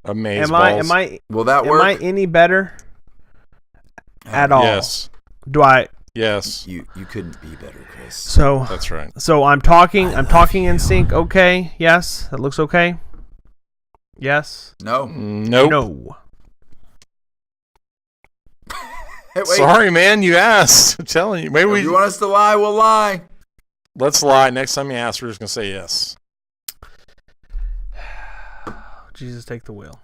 Amaze Am I? Will that work? Am I any better at all? Yes. Do I? Yes. You couldn't be better, Chris. So That's right. So I'm talking in sync. Okay. Yes. That looks okay. Yes. No. Nope. No. Hey, wait. Sorry, man. You asked. I'm telling you. Maybe If you want us to lie, we'll lie. Let's lie. Next time you ask, we're just gonna say yes. Jesus, take the wheel.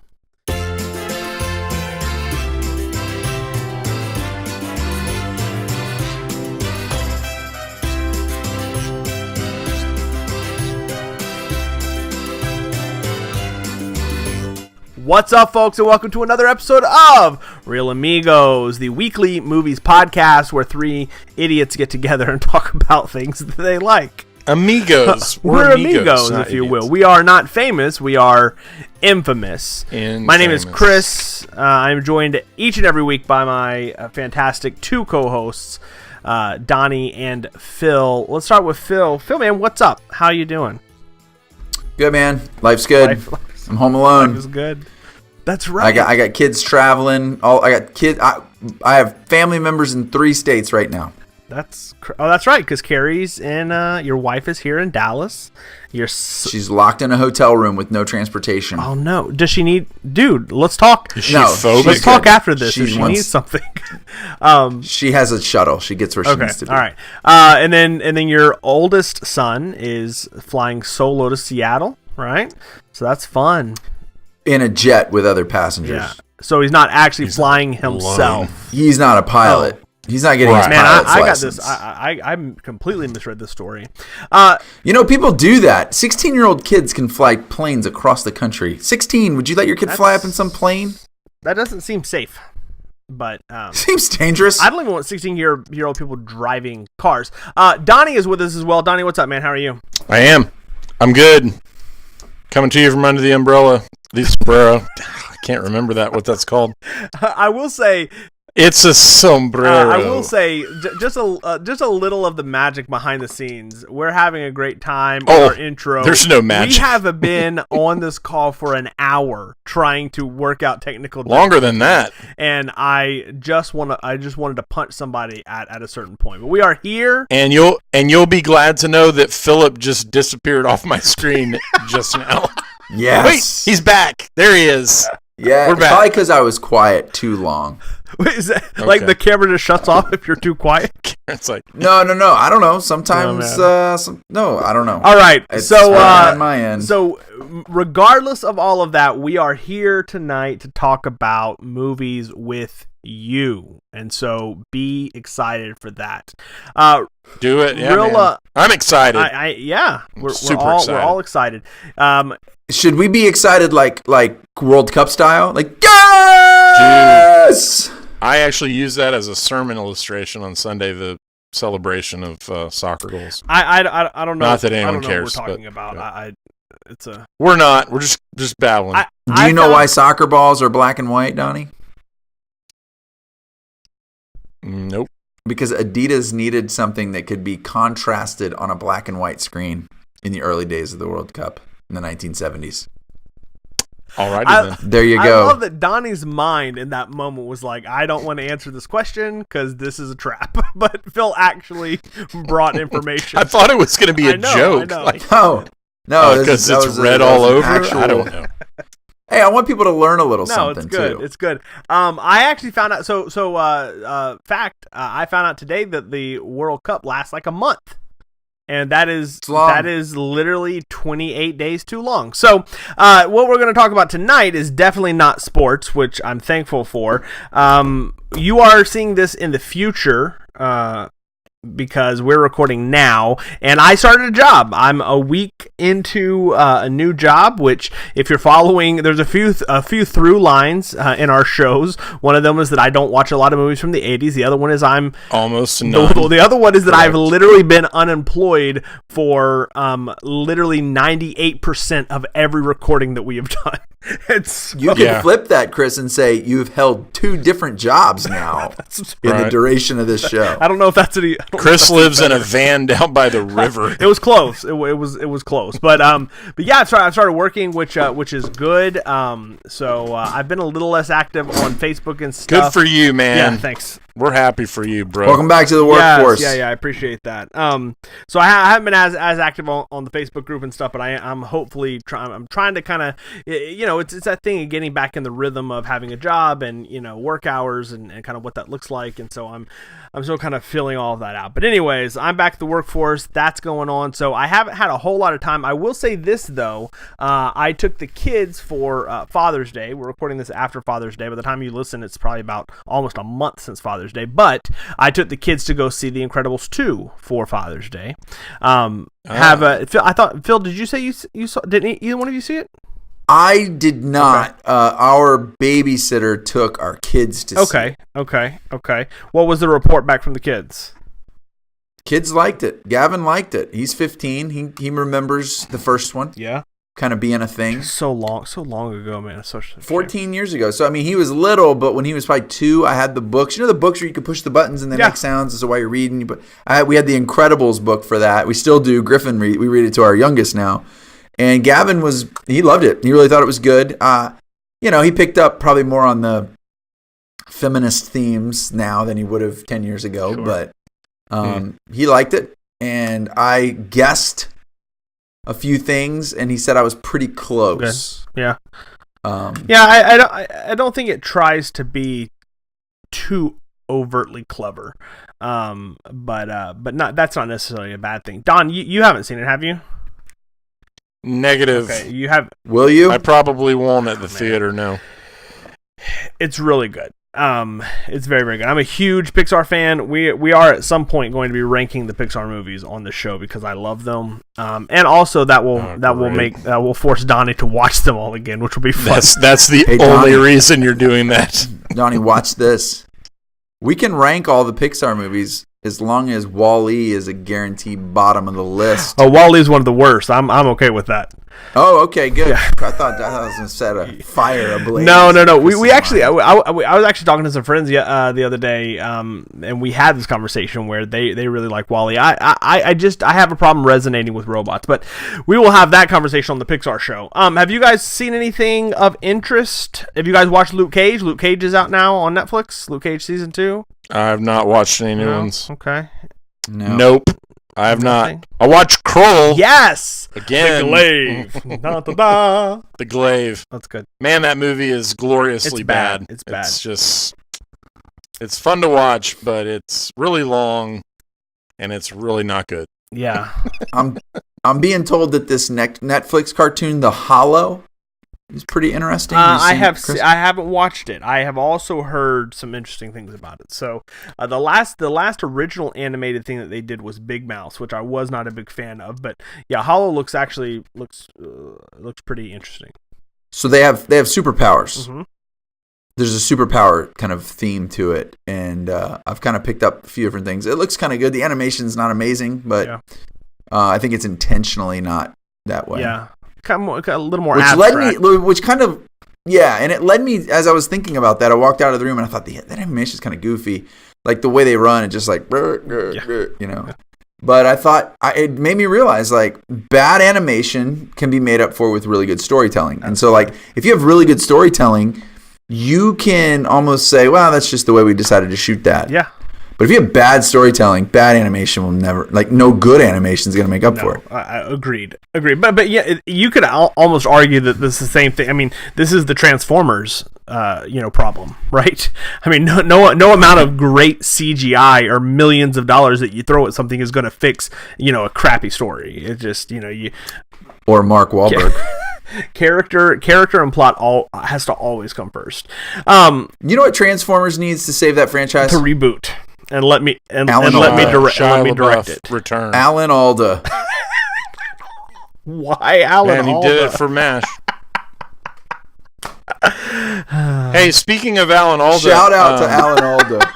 What's up, folks, and welcome to another episode of Real Amigos, the weekly movies podcast where three idiots get together and talk about things that they like. Amigos. We're amigos, not if you idiots. will. We are not famous. We are infamous. My name is Chris. I'm joined each and every week by my fantastic two co-hosts, Donnie and Phil. Let's start with Phil. Phil, man, what's up? How you doing? Good, man. Life's good. I'm home alone. Life is good. That's right. I got kids traveling. I got kids. I have family members in 3 states right now. That's right, because Carrie's in. Your wife is here in Dallas. She's locked in a hotel room with no transportation. Oh no! Does she need? Dude, let's talk. Is she phobic? Let's talk after this. She if she wants- needs something. She has a shuttle. She gets where she needs to be. All right. And then your oldest son is flying solo to Seattle, right? So that's fun. In a jet with other passengers. Yeah. So he's not actually flying himself. He's not a pilot. Oh. He's not getting his Man, pilot's I got license. this. I completely misread this story. People do that. 16-year-old kids can fly planes across the country. 16. Would you let your kid fly up in some plane? That doesn't seem safe. But Seems dangerous. I don't even want 16-year-old people driving cars. Donnie is with us as well. Donnie, what's up, man? How are you? I am. I'm good. Coming to you from under the umbrella. The sombrero. I can't remember what that's called. I will say. It's a sombrero. I will say, just a little of the magic behind the scenes. We're having a great time with our intro. There's no magic. We have been on this call for an hour trying to work out technical Longer than that. and I just wanted to punch somebody at a certain point. But we are here. And you'll be glad to know that Philip just disappeared off my screen just now. Yes. Wait, he's back. There he is. Yeah, We're back. probably because I was quiet too long. Wait, is that like the camera just shuts off if you're too quiet? It's like No. I don't know. Sometimes, I don't know. All right. It's So on my end. So regardless of all of that, we are here tonight to talk about movies with you. And so be excited for that. do it. Yeah, man. I'm excited. We're super all excited. We're all excited. Should we be excited like World Cup style? Like, yes! I actually use that as a sermon illustration on Sunday, the celebration of soccer goals. I don't know. Not that anyone I don't know cares, what we're talking but, about. yeah. We're not. We're just babbling. Do you know why soccer balls are black and white, Donnie? Nope. Because Adidas needed something that could be contrasted on a black and white screen in the early days of the World Cup in the 1970s. Alrighty then. There you go. I love that Donnie's mind in that moment was like, I don't want to answer this question because this is a trap. But Phil actually brought information. I thought it was going to be a joke. I know. Like, No, because it's red all over. I don't know. Hey, I want people to learn a little something it's good. too. It's good. I actually found out. I found out today that the World Cup lasts like a month. And that is literally 28 days too long. So what we're going to talk about tonight is definitely not sports, which I'm thankful for. You are seeing this in the future because we're recording now, and I started a job. I'm a week into a new job, which if you're following, there's a few through lines in our shows. One of them is that I don't watch a lot of movies from the 80s. The other one is I'm almost none. The other one is that I've literally been unemployed for literally 98% of every recording that we have done. You can flip that, Chris, and say you've held 2 different jobs now in the duration of this show. I don't know if that's any. Chris lives in a van down by the river. It was close. It was close. But yeah, I started working, which is good. So I've been a little less active on Facebook and stuff. Good for you, man. Yeah, thanks. We're happy for you, bro. Welcome back to the workforce. Yeah, I appreciate that. So I haven't been as active on the Facebook group and stuff, but I'm hopefully I'm trying to kind of, it's that thing of getting back in the rhythm of having a job and work hours and kind of what that looks like, and so I'm still kind of filling all of that out. But anyways, I'm back to the workforce. That's going on. So I haven't had a whole lot of time. I will say this though, I took the kids for Father's Day. We're recording this after Father's Day. By the time you listen, it's probably about almost a month since Father's Day. But I took the kids to go see The Incredibles 2 for Father's Day. I thought, Phil, did you say you saw? Didn't either one of you see it? I did not. Okay. Our babysitter took our kids to see. Okay. What was the report back from the kids? Kids liked it. Gavin liked it. He's 15. He remembers the first one. Yeah. Kind of being a thing. So long ago, man. 14 years ago. So, I mean, he was little, but when he was probably 2, I had the books. You know the books where you could push the buttons and they make sounds so while you're reading? We had the Incredibles book for that. We still do. Griffin, we read it to our youngest now. And Gavin he loved it. He really thought it was good. He picked up probably more on the feminist themes now than he would have 10 years ago. Sure. But he liked it. And I guessed a few things, and he said I was pretty close. Okay. Yeah. I don't think it tries to be too overtly clever. But that's not necessarily a bad thing. Don, you haven't seen it, have you? Negative. Okay, you have. Will you? I probably won't at the theater. No. It's really good. It's very, very good. I'm a huge Pixar fan. We are at some point going to be ranking the Pixar movies on the show because I love them. And also that will force Donnie to watch them all again, which will be fun. That's the only reason you're doing that. Donnie, watch this. We can rank all the Pixar movies as long as Wall-E is a guaranteed bottom of the list. Oh, Wall-E's one of the worst. I'm okay with that. Oh, okay, good. Yeah. I thought I was going to set a fire ablaze. No. We actually, I was actually talking to some friends the other day, and we had this conversation where they really like Wall-E. I have a problem resonating with robots, but we will have that conversation on the Pixar show. Have you guys seen anything of interest? Have you guys watched Luke Cage? Luke Cage is out now on Netflix. Luke Cage season 2. I have not watched any new ones. Okay. No. Nope. I have not. I watched Kroll. Yes. Again. The Glaive. The Glaive. That's good. Man, that movie is gloriously bad. It's bad. It's fun to watch, but it's really long, and it's really not good. Yeah. I'm being told that this Netflix cartoon, The Hollow, is pretty interesting. I haven't watched it. I have also heard some interesting things about it. So the last original animated thing that they did was Big Mouth, which I was not a big fan of. But yeah, Hollow looks pretty interesting. So they have superpowers. Mm-hmm. There's a superpower kind of theme to it, and I've kind of picked up a few different things. It looks kind of good. The animation's not amazing, but I think it's intentionally not that way. Yeah. Kind of a little more abstract. And it led me, as I was thinking about that, I walked out of the room and I thought that animation is kind of goofy. Like the way they run, it just like, But I thought, it made me realize like bad animation can be made up for with really good storytelling. And so like if you have really good storytelling, you can almost say, well, that's just the way we decided to shoot that. Yeah. But if you have bad storytelling, bad animation will never, like no good animation is going to make up for it. Agreed. But yeah, you could almost argue that this is the same thing. I mean, this is the Transformers, problem, right? I mean, no amount of great CGI or millions of dollars that you throw at something is going to fix, a crappy story. It just, Or Mark Wahlberg. Character and plot has to always come first. You know what Transformers needs to save that franchise? To reboot. And let me direct it. Return. Alan Alda. Why Alan Alda? He did it for MASH. Hey, speaking of Alan Alda, shout out to Alan Alda.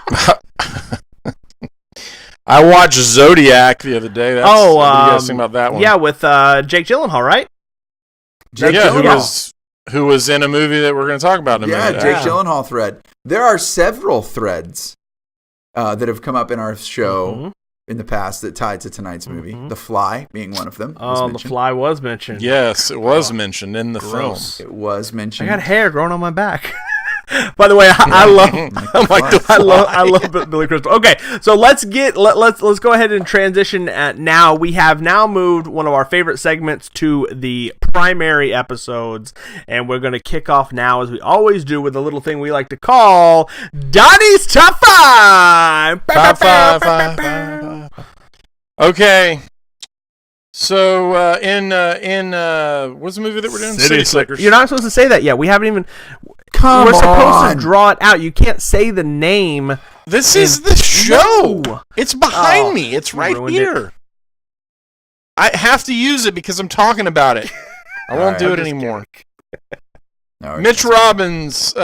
I watched Zodiac the other day. What do you guys think about that one? Yeah, with Jake Gyllenhaal, right? Who was who was in a movie that we're going to talk about in a minute. Jake Gyllenhaal thread. There are several threads that have come up in our show in the past that tied to tonight's movie. The Fly being one of them. Oh, The Fly was mentioned. Yes, it was mentioned in the film. It was mentioned. I got hair growing on my back. By the way, I love Billy Crystal. Okay, so let's go ahead and transition. Now we have moved one of our favorite segments to the primary episodes, and we're going to kick off now, as we always do, with a little thing we like to call Donnie's Top 5. Top 5. Okay. So in what's the movie that we're doing? City Slickers. You're not supposed to say that yet. We haven't even. We're supposed to draw it out. You can't say the name. This is the show. No. It's behind me. It's right here. I have to use it because I'm talking about it. I won't do it anymore. Mitch Robbins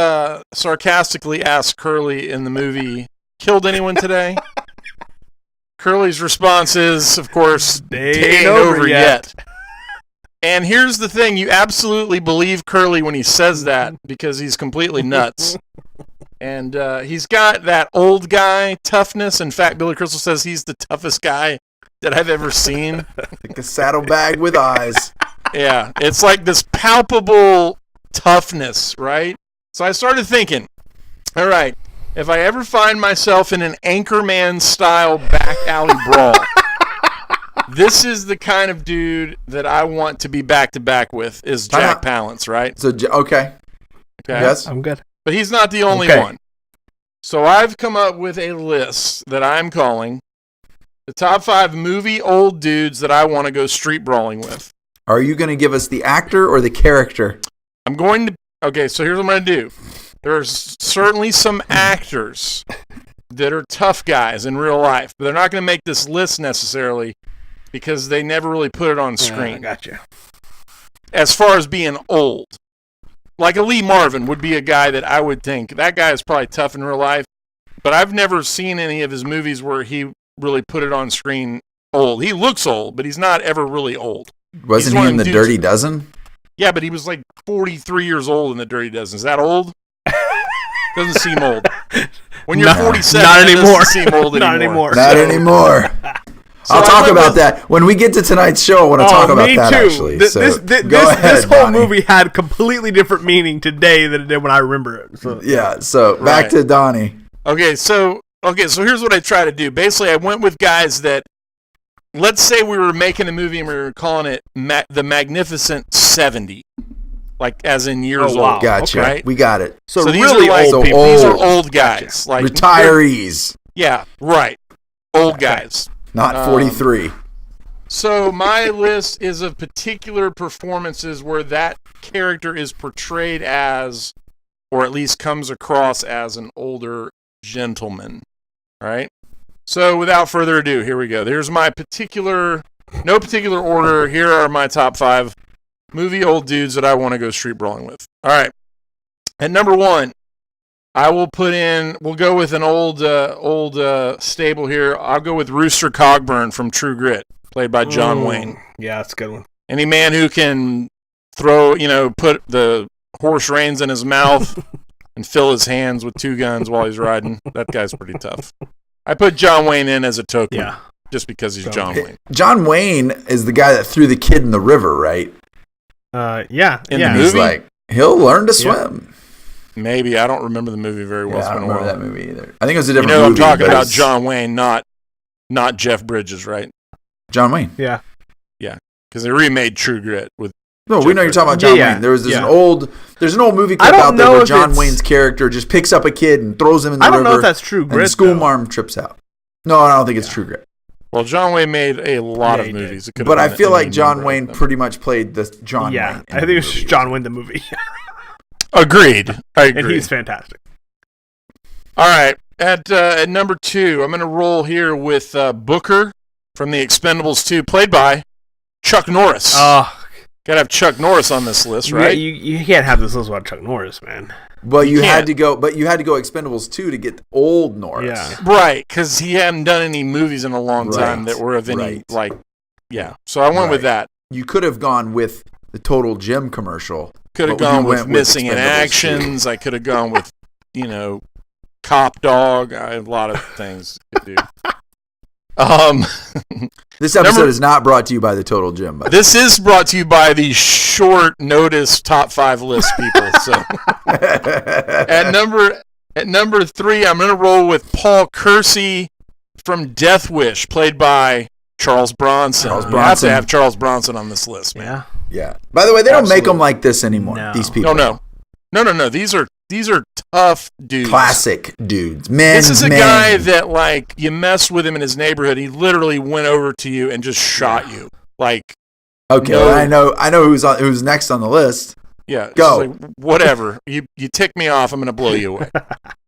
sarcastically asked Curly in the movie, "Killed anyone today?" Curly's response is, of course, "Day ain't over yet." And here's the thing, you absolutely believe Curly when he says that because he's completely nuts. And he's got that old guy toughness. In fact, Billy Crystal says he's the toughest guy that I've ever seen. Like a saddlebag with eyes. Yeah, it's like this palpable toughness, right? So I started thinking, all right, if I ever find myself in an Anchorman-style back alley brawl, this is the kind of dude that I want to be back-to-back with, is Jack Palance, right? So, okay. Yes? I'm good. But he's not the only one. So I've come up with a list that I'm calling the top 5 movie old dudes that I want to go street brawling with. Are you going to give us the actor or the character? I'm going to... Okay, so here's what I'm going to do. There's certainly some actors that are tough guys in real life, but they're not going to make this list necessarily because they never really put it on screen. Gotcha. As far as being old. Like a Lee Marvin would be a guy that I would think, that guy is probably tough in real life, but I've never seen any of his movies where he really put it on screen old. He looks old, but he's not ever really old. Wasn't he in The Dirty Dozen? Yeah, but he was like 43 years old in The Dirty Dozen. Is that old? Doesn't seem old. When you're 47, not it anymore. doesn't seem old anymore. Not anymore. So I'll talk about that when we get to tonight's show. I want to talk about that actually. This whole movie had completely different meaning today than it did when I remember it. So. Yeah. So back to Donnie. Okay. So here's what I try to do. Basically, I went with guys that, let's say we were making a movie and we were calling it The Magnificent 70. Like, as in years old. Gotcha. Right? We got it. So these really are like, old people. These are old guys. Like retirees. Yeah, right. Old guys. Not 43. So my list is of particular performances where that character is portrayed as, or at least comes across as, an older gentleman. Right? So without further ado, here we go. There's my no particular order. Here are my top 5 movie old dudes that I want to go street brawling with. All right. At number 1, we'll go with an old stable here. I'll go with Rooster Cogburn from True Grit, played by John Wayne. Yeah, that's a good one. Any man who can put the horse reins in his mouth and fill his hands with 2 guns while he's riding, that guy's pretty tough. I put John Wayne in as a token, just because he's John Wayne. John Wayne is the guy that threw the kid in the river, right? Yeah. In the movie? He's like, he'll learn to swim. Maybe. I don't remember the movie very well. I don't remember that movie either. I think it was a different movie. I'm talking about John Wayne, not Jeff Bridges, right? John Wayne. Yeah. Yeah. Because they remade True Grit with... No, we know you're talking about John Wayne. There's an old movie clip out there where John Wayne's character just picks up a kid and throws him in the river. I don't know if that's True Grit, and the school marm trips out. No, I don't think it's True Grit. Well, John Wayne made a lot of movies. But I feel like John Wayne pretty much played the John Wayne. Yeah, I think it was John Wayne the movie. Agreed. I agree. And he's fantastic. All right. At number 2, I'm going to roll here with Booker from The Expendables 2, played by Chuck Norris. Got to have Chuck Norris on this list, right? Yeah, you can't have this list without Chuck Norris, man. Well, you had to go Expendables 2 to get old Norris. Yeah. Right, because he hadn't done any movies in a long time that were of any, So I went with that. You could have gone with the Total Gym commercial Could have gone with Missing in Actions. I could have gone with, Cop Dog. I have a lot of things to do. This episode is not brought to you by the Total Gym. This is brought to you by the short notice top 5 list people. So at number 3, I'm gonna roll with Paul Kersey from Death Wish, played by Charles Bronson. You have to have Charles Bronson on this list, man. Yeah. By the way, they don't make them like this anymore. No. These people. No. These are tough dudes. Classic dudes. This is a guy that, you messed with him in his neighborhood. He literally went over to you and just shot you. Okay, I know who's next on the list. Yeah. Go. Whatever. You tick me off, I'm going to blow you away.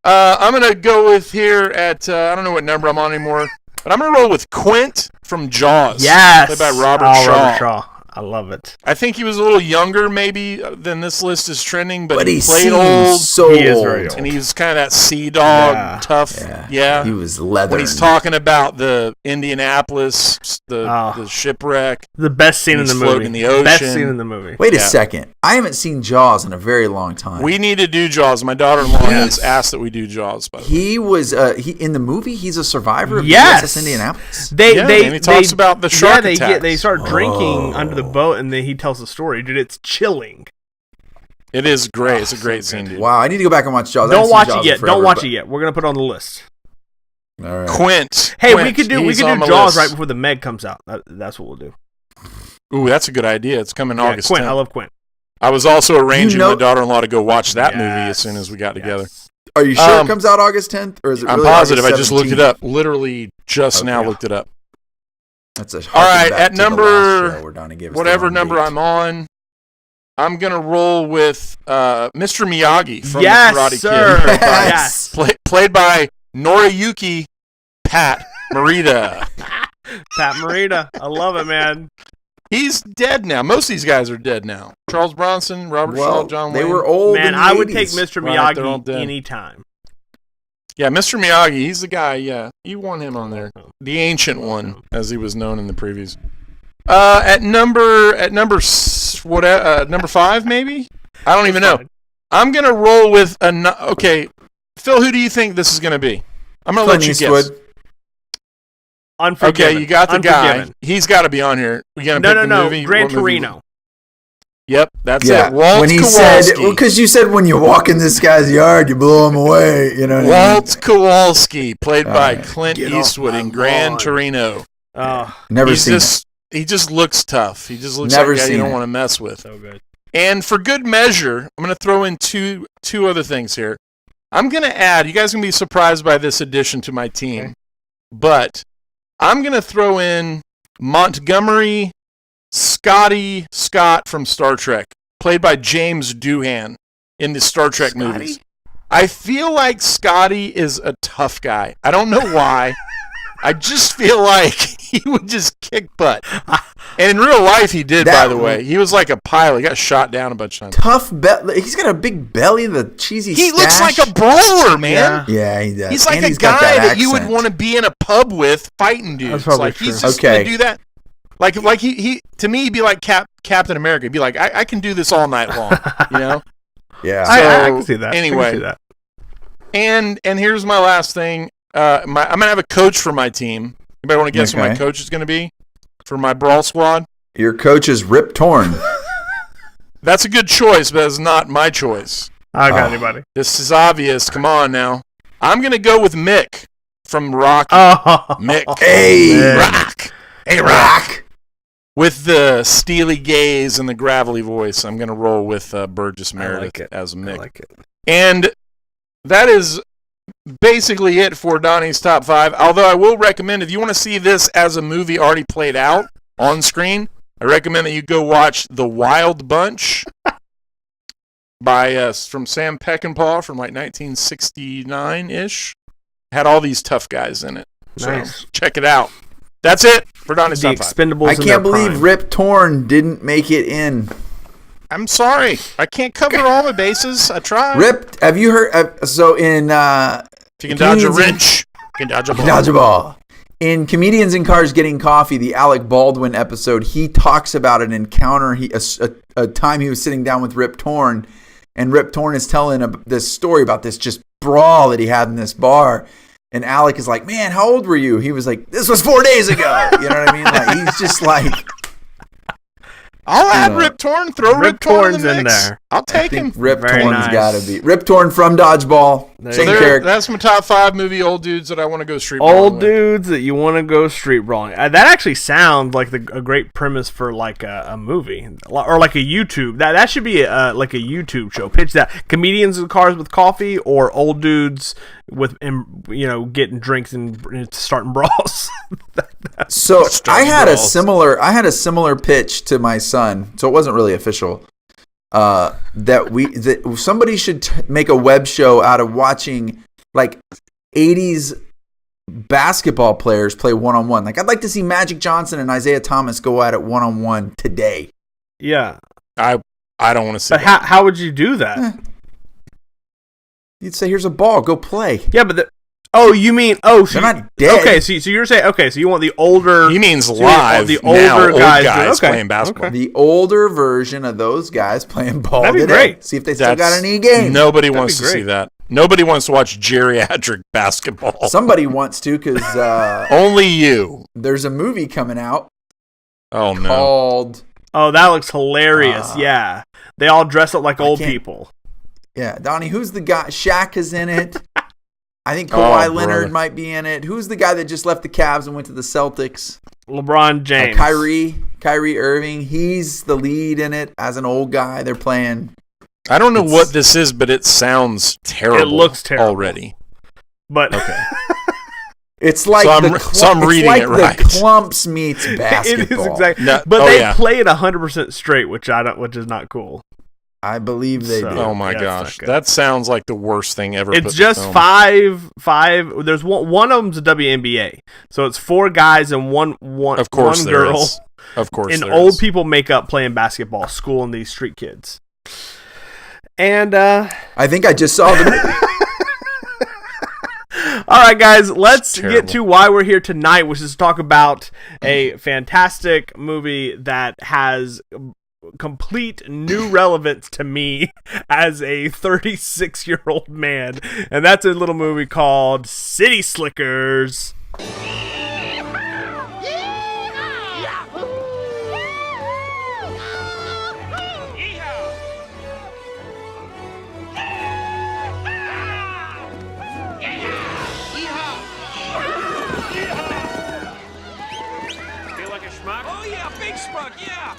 I'm going to go with here at, I don't know what number I'm on anymore, but I'm going to roll with Quint from Jaws. Yes. Played by Robert Shaw. I love it. I think he was a little younger, maybe, than this list is trending, but he played seems old. So he is very old. And he's kind of that sea dog, tough. Yeah. He was leather. When he's talking about the Indianapolis, the shipwreck. The best scene in the movie. Floating in the ocean. Best scene in the movie. Wait a second. I haven't seen Jaws in a very long time. We need to do Jaws. My daughter-in-law has asked that we do Jaws. By the way. He was in the movie. He's a survivor of the USS Indianapolis. And he talks about the shark attacks. They start drinking under the boat, and then he tells the story. Dude, it's chilling. It is great. It's a great scene, dude. Wow, I need to go back and watch Jaws. Don't watch it yet. Don't watch it yet. We're gonna put it on the list. All right. Quint. We could do Jaws right before the Meg comes out. That's what we'll do. Ooh, that's a good idea. It's coming August 10th. I love Quint. I was also arranging my daughter-in-law to go watch that movie as soon as we got together. Are you sure it comes out August 10th, or is it? I'm positive. I just looked it up. Literally just now looked it up. That's a all right. At number whatever number I'm on, I'm gonna roll with Mr. Miyagi from the Karate Kid. Yes, played by Noriyuki Pat Morita. Pat Morita, I love it, man. He's dead now. Most of these guys are dead now. Charles Bronson, Robert Shaw, John Wayne. They were old. Man, I would take Mr. Right, Miyagi anytime. Yeah, Mr. Miyagi, he's the guy. Yeah, you want him on there, the ancient one, as he was known in the previews. At number 5, maybe. I don't even know. I'm gonna roll with okay, Phil. Who do you think this is gonna be? I'm gonna let you guess. Unforgiven. Okay, you got the guy. He's got to be on here. We gotta pick the movie. Gran Torino. Yep, that's it. Walt when he Kowalski. said, because you said when you walk in this guy's yard, you blow him away. You know. Walt Kowalski, played by Clint Eastwood in Gran Torino. Never seen it. He just looks tough. He just looks like a guy you don't want to mess with. So good. And for good measure, I'm going to throw in two other things here. I'm going to add, you guys are going to be surprised by this addition to my team, but I'm going to throw in Montgomery Scott from Star Trek, played by James Doohan in the Star Trek movies. I feel like Scotty is a tough guy. I don't know why. I just feel like he would just kick butt. And in real life, he did, by the way. He was like a pilot. He got shot down a bunch of times. Tough belly. He's got a big belly, the cheesy He stash. looks like a brawler, man. Yeah, he does. He's like a guy that you would want to be in a pub with fighting dudes. Like, he's just going to do that. Like he to me, he'd be like Captain America. He'd be like, I can do this all night long, you know? Yeah. So, I can see that. Anyway. And here's my last thing. I'm going to have a coach for my team. Anybody want to guess who my coach is going to be for my Brawl Squad? Your coach is Rip Torn. That's a good choice, but it's not my choice. I got anybody. This is obvious. Come on now. I'm going to go with Mick from Rocky. Mick. Hey. Rock. Hey, Rock. With the steely gaze and the gravelly voice, I'm going to roll with Burgess Meredith as Mick. I like it. And that is basically it for Donnie's Top 5. Although I will recommend, if you want to see this as a movie already played out on screen, I recommend that you go watch The Wild Bunch from Sam Peckinpah from like 1969-ish. Had all these tough guys in it. Nice. So check it out. That's it for Donnie's Top 5. Expendables. I can't believe Rip Torn didn't make it in. I'm sorry. I can't cover all my bases. I tried. Rip, have you heard? So in if you can dodge a wrench, you can dodge a ball. Dodge a ball. In Comedians in Cars Getting Coffee, the Alec Baldwin episode, he talks about an encounter, a time he was sitting down with Rip Torn, and Rip Torn is telling this story about this just brawl that he had in this bar. And Alec is like, man, how old were you? He was like, this was 4 days ago. You know what I mean? Like, he's just like... I'll add Rip Torn. Throw Rip Torn in there. I'll take him. Rip Torn's got to be. Rip Torn from Dodgeball. Same character. That's my top 5 movie old dudes that I want to go street brawling. Old dudes that you want to go street brawling. That actually sounds like a great premise for like a movie or like a YouTube. That should be like a YouTube show. Pitch that. Comedians in Cars with Coffee or old dudes with getting drinks and starting brawls. So I had a similar pitch to my son. So it wasn't really official. That somebody should make a web show out of watching like 80s basketball players play one-on-one. Like I'd like to see Magic Johnson and Isaiah Thomas go at it one-on-one today. Yeah. I don't want to see that. But how would you do that? You'd say, here's a ball, go play. Yeah, but you mean so they're not dead. Okay, so you're saying so you want the older. He means live. The older guys playing basketball. Okay. The older version of those guys playing ball. That'd be today. great. See if they still got an e-game. Nobody wants to see that. Nobody wants to watch geriatric basketball. Somebody wants to because only you. There's a movie coming out. Oh no! Called. Oh, that looks hilarious. Yeah, they all dress up like old people. Yeah, Donnie, who's the guy? Shaq is in it. I think Kawhi Leonard might be in it. Who's the guy that just left the Cavs and went to the Celtics? LeBron James. Kyrie Irving. He's the lead in it as an old guy. They're playing. I don't know what this is, but it sounds terrible. It looks terrible already. But okay. It's like I'm reading it right. The Clumps meets basketball. It is exactly. No, but they play it 100% straight, which is not cool. I believe they do. Oh my gosh, that sounds like the worst thing ever. It's just five. There's one of them's a WNBA, so it's 4 guys and one of course one girl. Of course, and old people make up playing basketball, schooling these street kids. And I think I just saw the. All right, guys, let's get to why we're here tonight, which is to talk about a fantastic movie that has complete new relevance to me as a 36-year-old man, and that's a little movie called City Slickers. Feel like a schmuck? Oh yeah, big schmuck, yeah!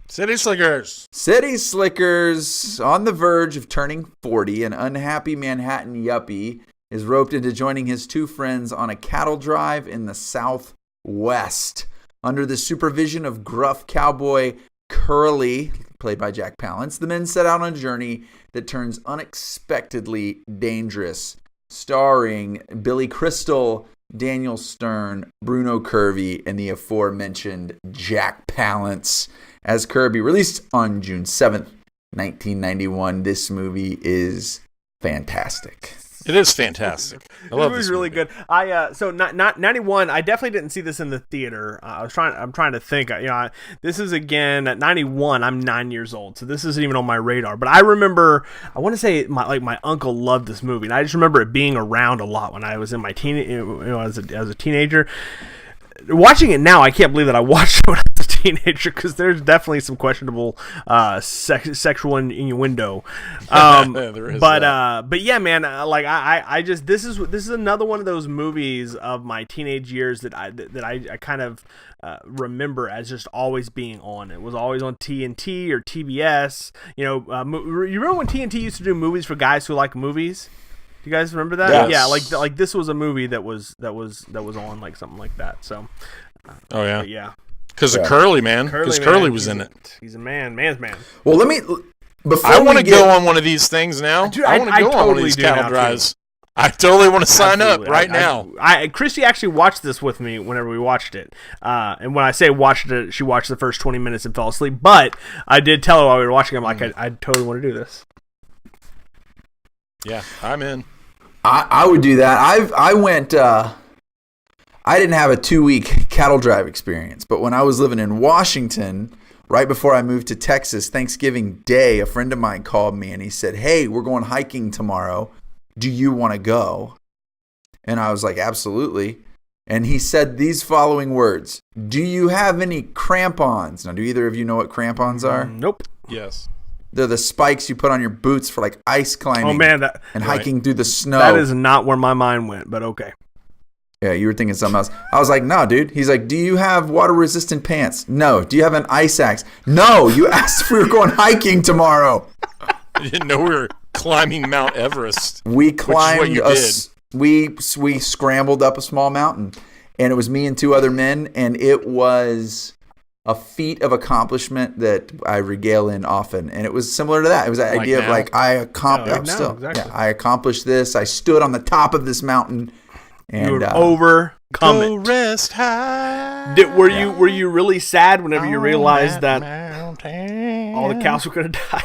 City Slickers. City Slickers, on the verge of turning 40, an unhappy Manhattan yuppie is roped into joining his 2 friends on a cattle drive in the Southwest. Under the supervision of gruff cowboy Curly, played by Jack Palance, the men set out on a journey that turns unexpectedly dangerous. Starring Billy Crystal, Daniel Stern, Bruno Kirby, and the aforementioned Jack Palance as Kirby. Released on June 7th, 1991. This movie is fantastic. It is fantastic. I love this. It was really good. So not 91. I definitely didn't see this in the theater. I'm trying to think. This is again at 91. I'm 9 years old, so this isn't even on my radar. But I remember. I want to say my uncle loved this movie, and I just remember it being around a lot when I was in my as a teenager. Watching it now, I can't believe that I watched it when I was a teenager because there's definitely some questionable sexual innuendo. There is but yeah, man, I just this is another one of those movies of my teenage years that I kind of remember as just always being on. It was always on TNT or TBS. You remember when TNT used to do movies for guys who like movies? Do you guys remember that? Yes. Yeah, like this was a movie that was on like something like that. So, oh yeah, yeah, because of Curly, man. Because Curly was in it. He's a man's man. Well, let me. I want to go on one of these things now. Dude, I want to go on one of these cattle drives. I totally want to sign up right now. Christy actually watched this with me whenever we watched it. And when I say watched it, she watched the first 20 minutes and fell asleep. But I did tell her while we were watching, I'm like, I totally want to do this. Yeah, I'm in. I would do that. I went. I didn't have a 2-week cattle drive experience, but when I was living in Washington, right before I moved to Texas, Thanksgiving Day, a friend of mine called me and he said, "Hey, we're going hiking tomorrow. Do you want to go?" And I was like, "Absolutely." And he said these following words: "Do you have any crampons?" Now, do either of you know what crampons are? Nope. Yes. They're the spikes you put on your boots for like ice climbing. Oh man, and hiking through the snow. That is not where my mind went, but okay. Yeah, you were thinking something else. I was like, "No, dude." He's like, "Do you have water-resistant pants?" "No." "Do you have an ice axe?" "No." "You asked if we were going hiking tomorrow." I didn't know we were climbing Mount Everest. We climbed. Which is what you did. We scrambled up a small mountain, and it was me and 2 other men, and it was a feat of accomplishment that I regale in often. And it was similar to that. It was that idea of like I accomplished. Exactly. I accomplished this. I stood on the top of this mountain. And, you would overcome Go it. rest high. Were you really sad whenever you realized that mountain. all the cows were going to die?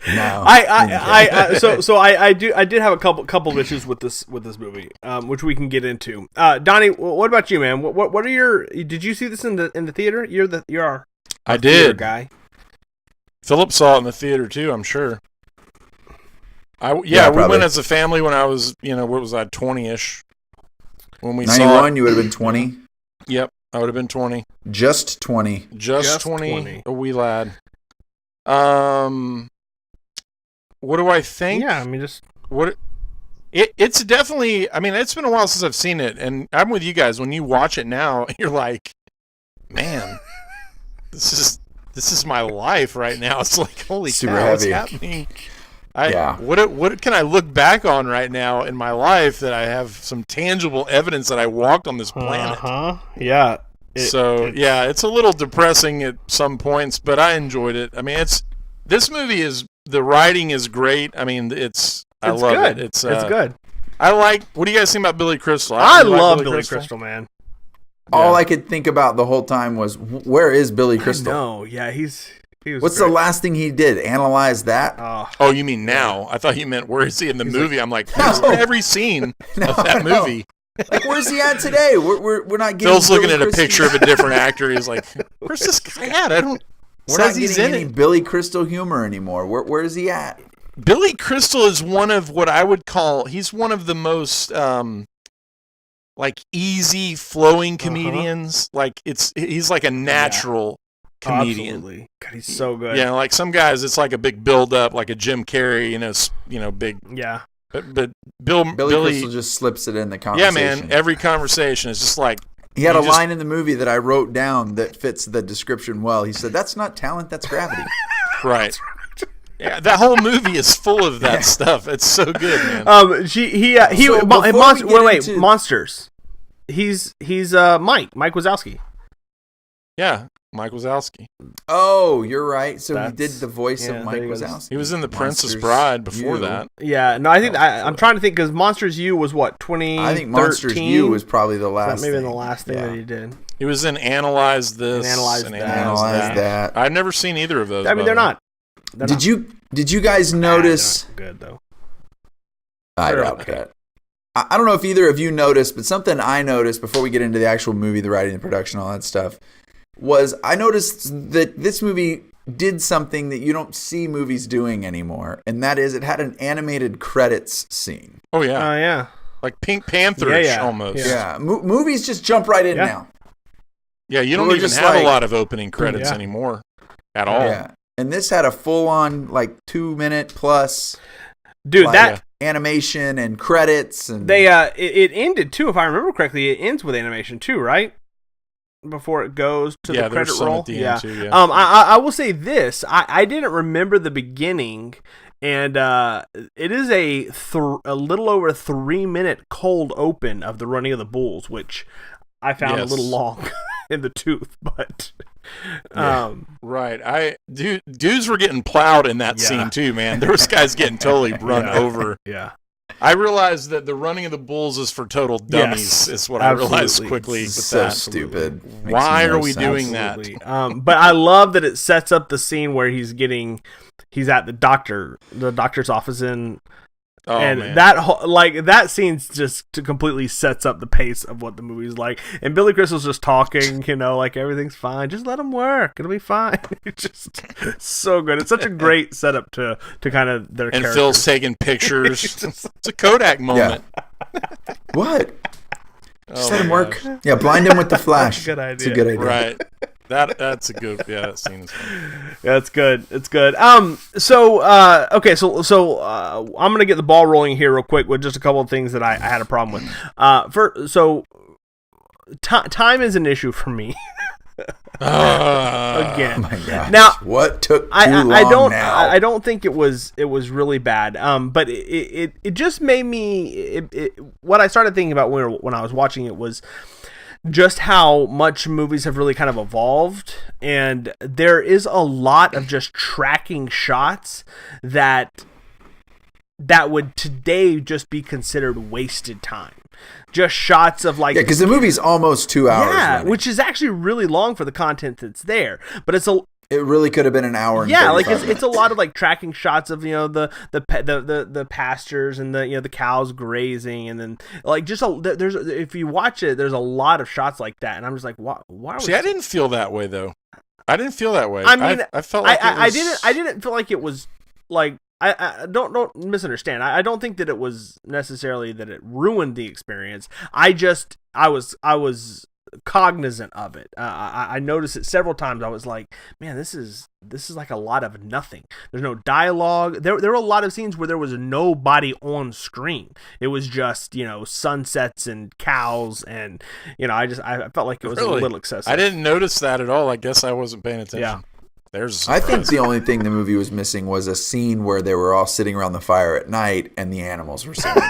No. I did have a couple of issues with this movie, which we can get into. Donnie, what about you, man? What are your? Did you see this in the theater? You're our I theater did. guy. Philip saw it in the theater too, I'm sure. We went as a family when I was, what was I, 20-ish? When we 91, saw it. you would have been 20? Yep, I would have been 20. Just 20. Just 20, a wee lad. What do I think? Yeah, I mean, just... It's definitely, I mean, it's been a while since I've seen it, and I'm with you guys. When you watch it now, you're like, man, this is my life right now. It's like, holy cow, what's happening? What can I look back on right now in my life that I have some tangible evidence that I walked on this planet? Yeah. It's a little depressing at some points, but I enjoyed it. I mean, this movie the writing is great. I mean, I love good. it. It's good. What do you guys think about Billy Crystal? I love Billy Crystal, man. All I could think about the whole time was, where is Billy Crystal? No, yeah, he was What's great. the last thing he did? Analyze that? Oh, you mean now? I thought you meant where is he in the movie? I'm like, he's in every scene of that movie. Like, where's he at today? We're not getting. Phil's looking at a Crystal. picture of a different actor. He's like, where's this guy at? We're not getting any Billy Crystal humor anymore. Where is he at? Billy Crystal is one of what I would call. He's one of the most like easy flowing comedians. Like he's like a natural comedian. Absolutely. God, he's so good. Yeah, like some guys, it's like a big build up, like a Jim Carrey, big. Yeah. But Billy Crystal just slips it in the conversation. Yeah, man. Every conversation is just like. He had a line in the movie that I wrote down that fits the description well. He said, "That's not talent, that's gravity." Right. Yeah, that whole movie is full of that stuff. It's so good, man. Monsters. He's Mike Wazowski. Yeah, Mike Wazowski. Oh, you're right. So he did the voice of Mike Wazowski. He was in The Princess Bride before that. Yeah, no, I think I'm trying to think because Monsters U was what 2013. I think Monsters U was probably the last. Maybe the last thing that he did. He was in Analyze This and Analyze That. I've never seen either of those. I mean, they're not. Did you guys notice? They're not good though. I doubt that. I don't know if either of you noticed, but something I noticed before we get into the actual movie, the writing, the production, all that stuff, was I noticed that this movie did something that you don't see movies doing anymore, and that is it had an animated credits scene. Oh, yeah. Yeah. Like Pink Panther-ish almost. Yeah. Movies just jump right in now. Yeah, you don't even have a lot of opening credits anymore at all. Yeah. And this had a full-on, 2-minute plus... Dude, animation and credits. And they it ended, too, if I remember correctly. It ends with animation, too, right? Before it goes to the credit roll. At the end too, yeah. I will say this. I didn't remember the beginning, and it is a little over 3-minute cold open of the running of the bulls, which I found a little long in the tooth, but right. Dudes were getting plowed in that scene too, man. There was guys getting totally run over. Yeah. I realized that the running of the bulls is for total dummies. Is what I realized quickly. With so that. Stupid. Why are we doing that? But I love that it sets up the scene where he's at the doctor's office in Oh, and man. that scene just completely sets up the pace of what the movie's like. And Billy Crystal's just talking, like everything's fine. Just let him work. It'll be fine. It's just so good. It's such a great setup to kind of their and characters. Phil's taking pictures. It's a Kodak moment. Yeah. What? Just let him work. gosh. Yeah, blind him with the flash. That's a good idea. It's a good idea. Right. That's a good. Yeah, that scene is funny. Yeah, it's good. It's good. So I'm gonna get the ball rolling here real quick with just a couple of things that I had a problem with. Time is an issue for me. Again. Oh my gosh. Now, what took too long now? I don't think it was really bad. But it just made me. What I started thinking about when I was watching it was just how much movies have really kind of evolved, and there is a lot of just tracking shots that would today just be considered wasted time. Just shots of like, because the movie's almost 2 hours. Yeah, running. which is actually really long for the content that's there. But it really could have been an hour. And yeah, like 35 it's a lot of like tracking shots of the pastures and the cows grazing, and then like just if you watch it, there's a lot of shots like that, and I'm just like, why? See, I didn't feel that way though. I didn't feel that way. I mean, I felt like I didn't feel like it was like. I don't misunderstand. I don't think that it was necessarily that it ruined the experience. I was cognizant of it. I noticed it several times. I was like, man, this is like a lot of nothing. There's no dialogue. There were a lot of scenes where there was nobody on screen. It was just sunsets and cows, and I felt like it was a little excessive. I didn't notice that at all. I guess I wasn't paying attention. Yeah. I think the only thing the movie was missing was a scene where they were all sitting around the fire at night and the animals were singing.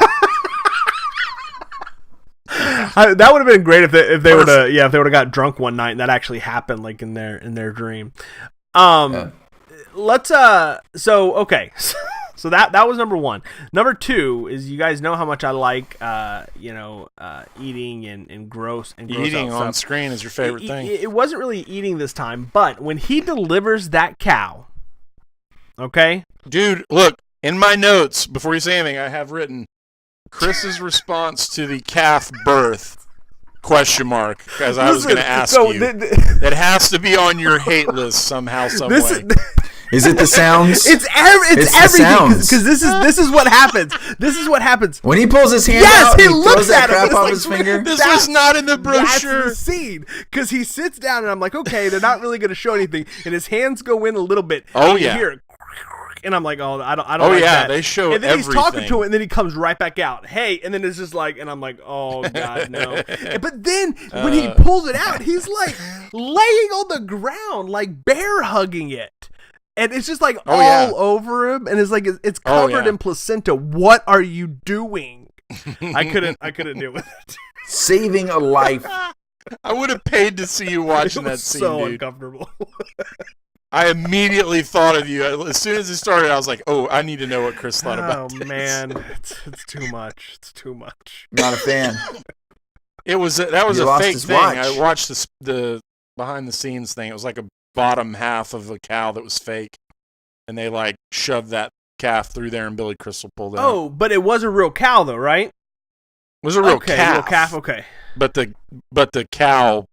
That would have been great if they would have got drunk one night and that actually happened, like in their dream. Let's okay. So that was number one. Number two is, you guys know how much I like eating and gross eating out on stuff. screen is your favorite thing. It wasn't really eating this time, but when he delivers that cow, okay, dude, look in my notes before you say anything. I have written Chris's response to the calf birth ? Because I was going to ask you. It has to be on your hate list somehow, some way. Is it the sounds? It's everything, because this is what happens. This is what happens when he pulls his hand out. He looks that crap off his finger. This was not in the brochure. That's the scene, because he sits down and I'm like, okay, they're not really going to show anything, and his hands go in a little bit. Oh and yeah. You hear it, and I'm like, oh, I don't. Oh like yeah, that. they show. And then everything. He's talking to it, and then he comes right back out. Hey, and then it's just like, and I'm like, oh god, no. But then when he pulls it out, he's like laying on the ground, like bear hugging it. And it's just like all over him, and it's like it's covered in placenta. What are you doing? I couldn't deal with it. Saving a life. I would have paid to see you watching that scene, so dude. Uncomfortable. I immediately thought of you. As soon as it started, I was like, oh, I need to know what Chris thought about this. Oh man, it's too much. It's too much. Not a fan. That was You a lost fake his thing. watch. I watched the behind the scenes thing. It was like a bottom half of a cow that was fake, and they like shoved that calf through there, and Billy Crystal pulled it out. Oh, but it was a real cow though, right? It was a real calf. Real calf. Okay. But the cow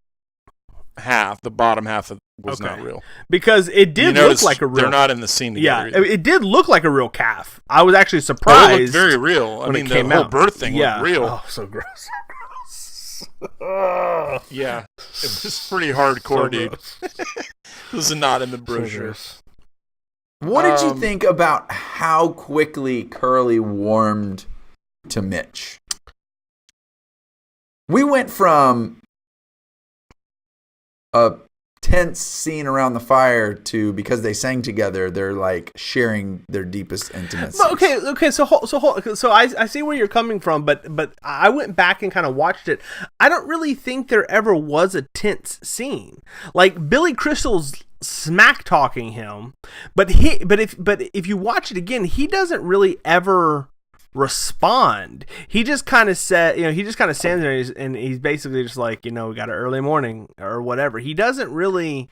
half, the bottom half was not real. Because it did look like a real. They're not in the scene together. Yeah, it did look like a real calf. I was actually surprised. It looked very real. I mean, the whole birth thing looked real. Oh, so gross. Yeah, it was pretty hardcore, dude. This is not in the brochure. What did you think about how quickly Curly warmed to Mitch? We went from a tense scene around the fire to, because they sang together, they're like sharing their deepest intimacy. Okay. So I see where you're coming from, but I went back and kind of watched it. I don't really think there ever was a tense scene. Like Billy Crystal's smack talking him, but if you watch it again, he doesn't really ever respond. He just kind of said, he just kind of stands there and he's basically just like, we got an early morning or whatever. He doesn't really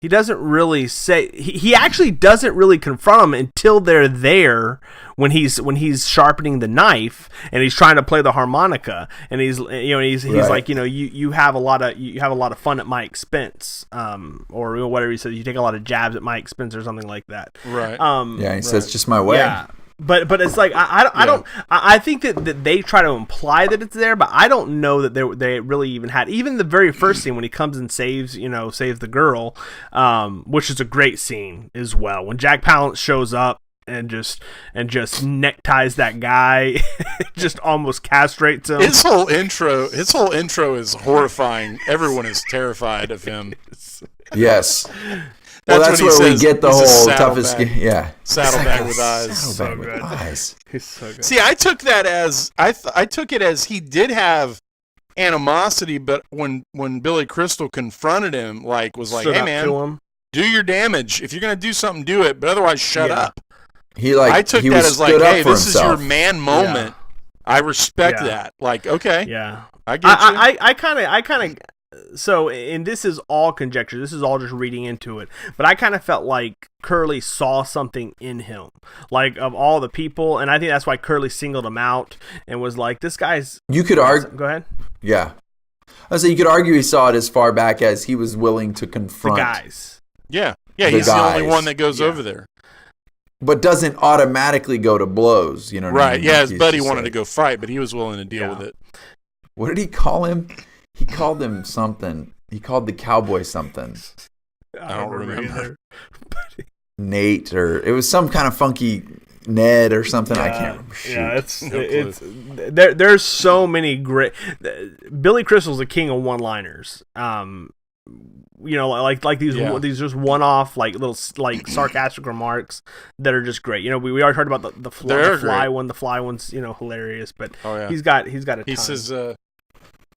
He doesn't really say. He actually doesn't really confront him until they're there when he's sharpening the knife and he's trying to play the harmonica and he's like, you have a lot of fun at my expense, or whatever he says. You take a lot of jabs at my expense or something like that. Right. He says just my way. Yeah. But it's like I think that they try to imply that it's there, but I don't know that they really even had. Even the very first scene when he comes and saves the girl, which is a great scene as well. When Jack Palance shows up and just neckties that guy, just almost castrates him. His whole intro is horrifying. Everyone is terrified of him. Yes. That's where we get the whole toughest game. Yeah. Saddlebag with eyes. Saddlebag with eyes. He's so good. See, I took that as I took it as he did have animosity, but when Billy Crystal confronted him, was like, "Hey man, do your damage. If you're gonna do something, do it. But otherwise, shut up." I took that as like, "Hey, this is your man moment. Yeah. I respect that." Like, okay, yeah, I get you. I kind of. So, and this is all conjecture. This is all just reading into it. But I kind of felt like Curly saw something in him, like of all the people, and I think that's why Curly singled him out and was like, "This guy's." You could argue. Go ahead. Yeah, I say you could argue he saw it as far back as he was willing to confront the guys. Yeah, he's the only one that goes over there, but doesn't automatically go to blows. You know, what I mean? Yeah, his buddy wanted to go fight, but he was willing to deal with it. What did he call him? He called him something. He called the cowboy something. I don't remember. Nate, or it was some kind of funky Ned or something. I can't remember. Shoot. There's so many great. Billy Crystal's the king of one-liners. Like these just one-off little sarcastic remarks that are just great. We already heard about the fly one. The fly one's hilarious, but he's got a ton.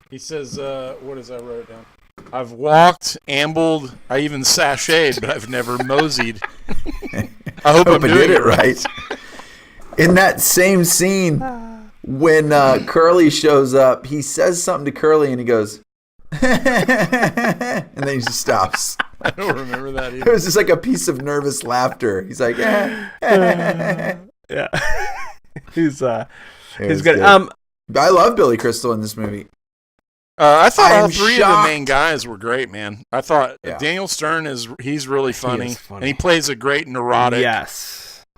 He says, what is I wrote down? I've walked, ambled, I even sashayed, but I've never moseyed. I hope I did it right. In that same scene, when Curly shows up, he says something to Curly and he goes, and then he just stops. I don't remember that either. It was just like a piece of nervous laughter. He's like, yeah. He's good. I love Billy Crystal in this movie. I thought all three of the main guys were great, man. I thought Daniel Stern he's really funny, and he plays a great neurotic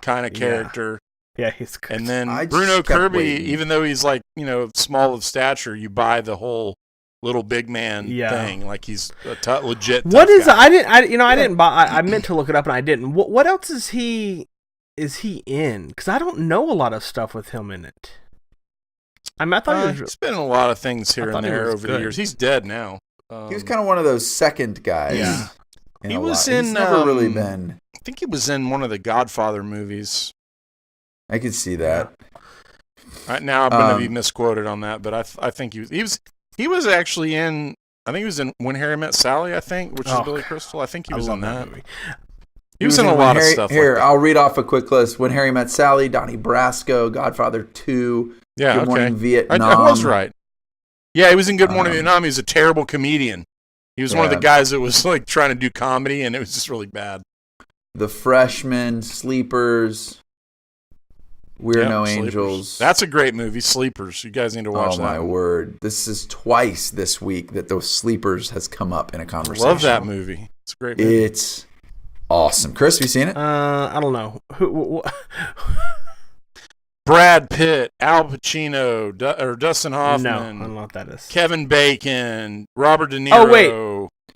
kind of character. Yeah, he's good. And then Bruno Kirby, even though he's small of stature, you buy the whole little big man thing. Like he's a legit. What is guy. I didn't buy. I meant to look it up and I didn't. What else is he in? Because I don't know a lot of stuff with him in it. I thought he's been in a lot I things here and there over the years. He's dead now. He was kind of one of those second guys. Yeah, he was in. He's never really been. I think he was in one of the Godfather movies. I could see that. Right now, I'm going to be misquoted on that, but I think he was actually in. I think he was in When Harry Met Sally. I think, which is Billy Crystal. I think he was on that. He was in a lot of stuff. Here, I'll read off a quick list: When Harry Met Sally, Donnie Brasco, Godfather 2. Yeah, Good Morning Vietnam. I was right. Yeah, he was in Good Morning Vietnam. He was a terrible comedian. He was one of the guys that was trying to do comedy, and it was just really bad. The Freshman, Sleepers, We're No Sleepers. Angels. That's a great movie, Sleepers. You guys need to watch that. Oh, my word. This is twice this week that those Sleepers has come up in a conversation. I love that movie. It's a great movie. It's awesome. Chris, have you seen it? I don't know. Who Brad Pitt, Al Pacino, or Dustin Hoffman. No, I don't know what that is. Kevin Bacon, Robert De Niro. Oh, wait.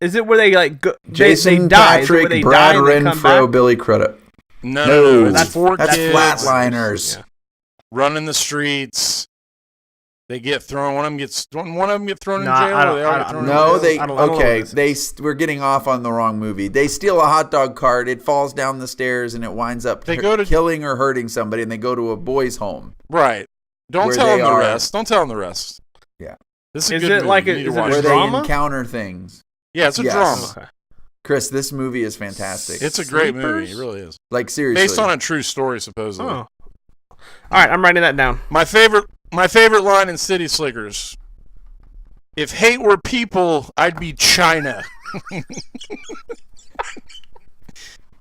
Is it where they go? Jason they die? Patrick, Brad Renfro, Billy Crudup. No, that's kids. Flatliners. Running the streets. They get thrown. One of them gets thrown in jail. We're getting off on the wrong movie. They steal a hot dog cart. It falls down the stairs and it winds up killing or hurting somebody. And they go to a boys' home. Right. Don't tell them the rest. Don't tell them the rest. Yeah. This is a good movie. Where they encounter things. Yeah, it's a drama. Okay. Chris, this movie is fantastic. It's a great movie. It really is. Like, seriously. Based on a true story, supposedly. Oh. All right, I'm writing that down. My favorite line in City Slickers: "If hate were people, I'd be China."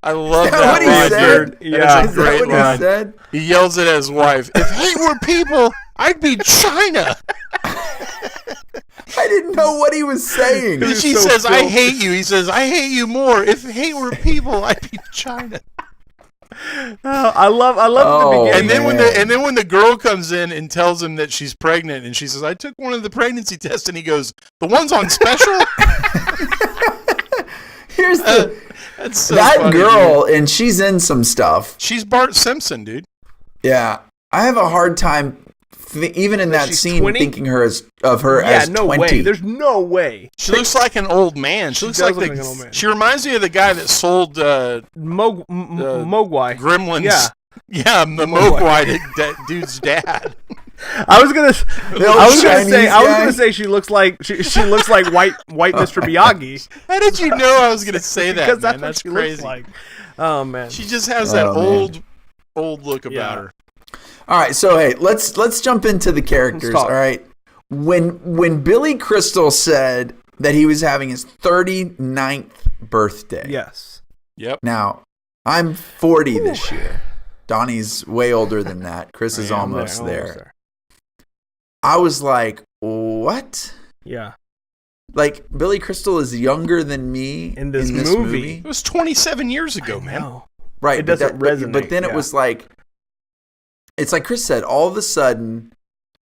I love that that what he line, said? dude. Yeah. That's a Is that great what he line. said? He yells it at his wife. If hate were people, I'd be China. I didn't know what he was saying. And she so says, I filthy. hate you. He says, I hate you more. If hate were people, I'd be China. I love Oh, the beginning. And then when the girl comes in and tells him that she's pregnant, and she says, I took one of the pregnancy tests, and he goes, the one's on special? Here's the That's so that funny, girl, dude. and she's in some stuff. She's Bart Simpson, dude. Yeah, I have a hard time, even in that she's scene, 20? thinking as 20. no way. There's no way. She looks like an old man. She looks does like look like an old man. She reminds me of the guy that sold Mogwai. Gremlins. Yeah. Yeah, the Mogwai, that dude's dad. I was gonna Chinese say she looks like she looks like white Mr. Miyagi. How did you know I was gonna say that? Because Man? that's That's what she crazy. looks like. Oh man. She just has that old look about her. All right, so hey, let's jump into the characters. Let's All talk. right, when Billy Crystal said that he was having his 39th birthday. Yes. Yep. Now, I'm 40 this year. Donnie's way older than that. Chris is almost there. I was like, what? Yeah. Like, Billy Crystal is younger than me In this movie. It was 27 years ago, man. No. Right. It doesn't resonate, But then it was like, it's like Chris said, all of a sudden,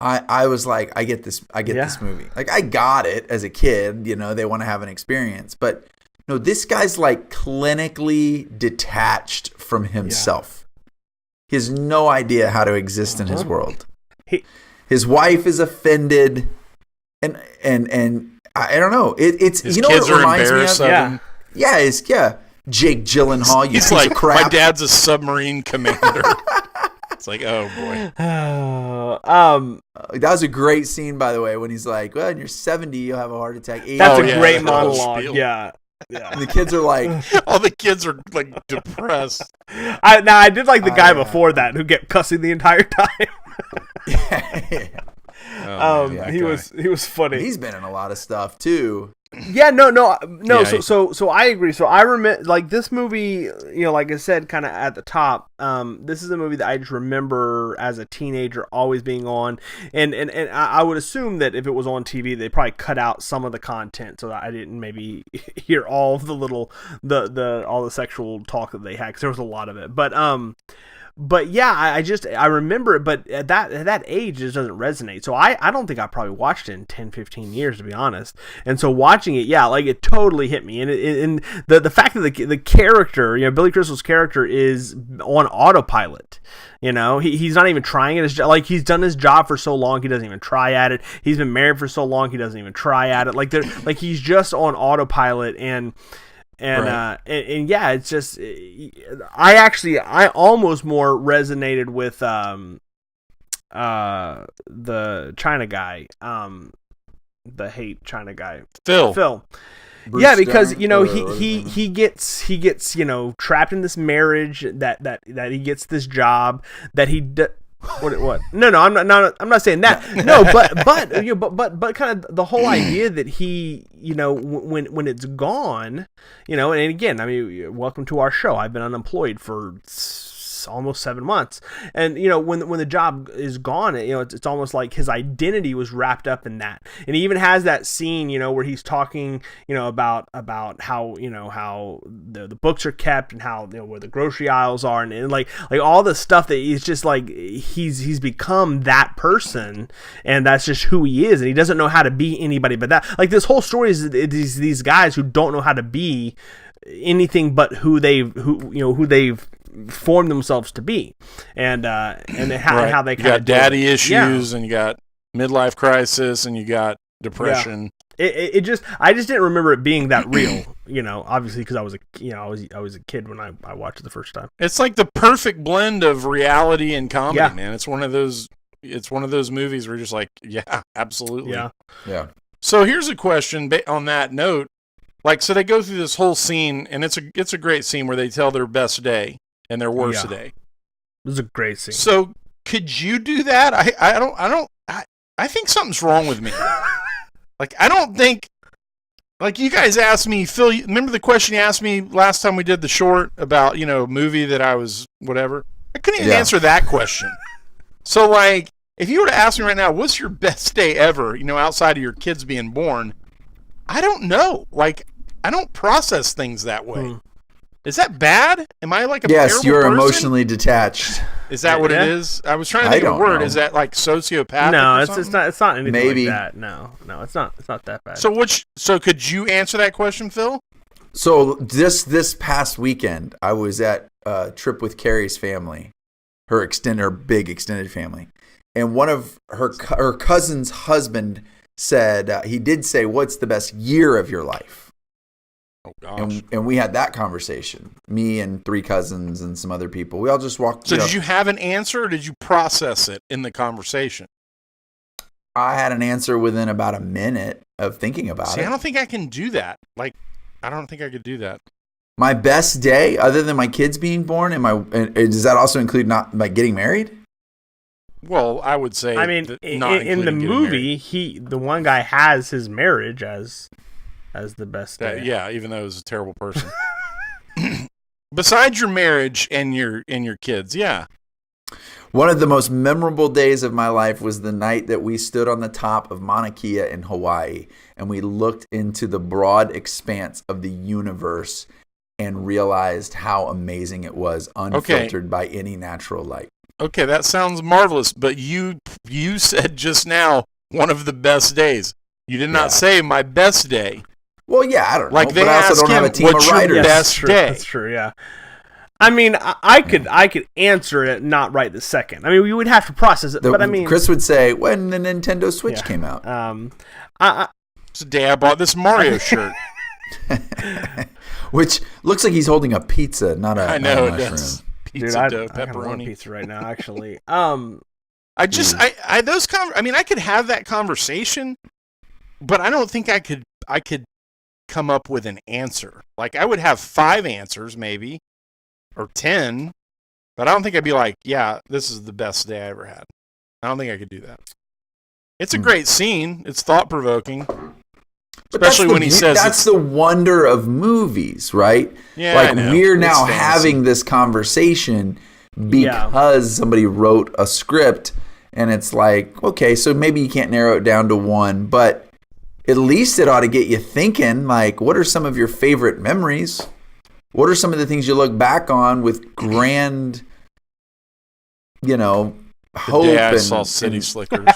I was like, I get this movie. Like, I got it as a kid, they want to have an experience. But no, this guy's like clinically detached from himself. He has no idea how to exist in his world. His wife is offended, and I don't know. It's His what kids it are reminds me embarrassed of. of him. Yeah. Jake Gyllenhaal, you He's piece like, of crap. my dad's a submarine commander. It's like, oh boy. That was a great scene, by the way, when he's like, "Well, when you're 70, you'll have a heart attack." 80, That's Oh, a yeah, great that whole monologue. spiel. Yeah. and the kids are like, All the kids are like depressed. I did like the guy before that who kept cussing the entire time. Oh, man, that he guy. was funny. he's been in a lot of stuff too. Yeah, no. Yeah, So I agree. So I remember, like, this movie, like I said, kind of at the top. This is a movie that I just remember as a teenager always being on, and I would assume that if it was on TV, they probably cut out some of the content so that I didn't maybe hear all of the little all the sexual talk that they had, because there was a lot of it. But yeah, I remember it, but at that age, it just doesn't resonate. So I don't think I probably watched it in 10, 15 years, to be honest. And so watching it, yeah, like, it totally hit me. And the fact that the character, Billy Crystal's character is on autopilot. He's not even trying at his job. Like, he's done his job for so long, he doesn't even try at it. He's been married for so long, he doesn't even try at it. Like he's just on autopilot. And yeah, it's just, I almost more resonated with the China guy, the hate China guy, Phil. Bruce Yeah, because Dern, he gets trapped in this marriage, that he gets this job that he what? No, I'm not saying that. No, but kind of the whole idea that he, when it's gone, and again, I mean, welcome to our show. I've been unemployed for almost 7 months, and when the job is gone, it's almost like his identity was wrapped up in that. And he even has that scene, where he's talking, about how how the books are kept, and how where the grocery aisles are, and like all the stuff that he's just like he's become that person, and that's just who he is, and he doesn't know how to be anybody but that. Like, this whole story is these guys who don't know how to be anything but who they've formed themselves to be, and how they you got daddy issues, and you got midlife crisis, and you got depression. I just didn't remember it being that real, obviously, because I was a kid when I watched it the first time. It's like the perfect blend of reality and comedy, man. It's one of those movies where you're just like, yeah, absolutely. Yeah. So here's a question on that note. Like, so they go through this whole scene, and it's a great scene where they tell their best day and their worst day. This is a great scene. So could you do that? I think something's wrong with me. Like, I don't think Like you guys asked me, Phil, remember the question you asked me last time we did the short about, movie that I was whatever? I couldn't even answer that question. So, like, if you were to ask me right now, what's your best day ever, outside of your kids being born, I don't know. Like, I don't process things that way. Is that bad? Am I like a terrible person? Yes, you're emotionally detached. Is that what it is? I was trying to think of a word. Know. Is that like sociopathic? No, it's not. It's not anything Maybe. like that. No, it's not. It's not that bad. So could you answer that question, Phil? So this past weekend, I was at a trip with Carrie's family, her big extended family, and one of her cousin's husband said he did say, "What's the best year of your life?" Oh gosh. And we had that conversation. Me and 3 cousins and some other people. We all just walked. So did you have an answer, or did you process it in the conversation? I had an answer within about a minute of thinking about it. I don't think I can do that. Like, I don't think I could do that. My best day, other than my kids being born, and does that also include not like getting married? Well, I would say. I mean, in the movie, the one guy has his marriage as the best day. Yeah, even though he was a terrible person. Besides your marriage and your kids, yeah. One of the most memorable days of my life was the night that we stood on the top of Mauna Kea in Hawaii and we looked into the broad expanse of the universe and realized how amazing it was, unfiltered by any natural light. Okay, that sounds marvelous, but you said just now one of the best days. You did not say my best day. Well, yeah, I don't know. Like they but I also ask don't have a him, team what's of your writers. best day? That's true, yeah. I mean, I could answer it not right this second. I mean, we would have to process it, but I mean... Chris would say, when the Nintendo Switch came out. It's the day I bought this Mario shirt. Which looks like he's holding a pizza, not a mushroom. Does. Pizza dough, I pepperoni. want pizza right now, actually. I could have that conversation, but I don't think I could come up with an answer. Like I would have 5 answers maybe, or 10, but I don't think I'd be like, yeah, this is the best day I ever had. I don't think I could do that. It's a great scene. It's thought-provoking. Especially when he says that's the wonder of movies, right? Yeah, like we're now having this conversation because somebody wrote a script, and it's like, okay, so maybe you can't narrow it down to one, but at least it ought to get you thinking, like, what are some of your favorite memories? What are some of the things you look back on with grand, hope? The day I saw City Slickers.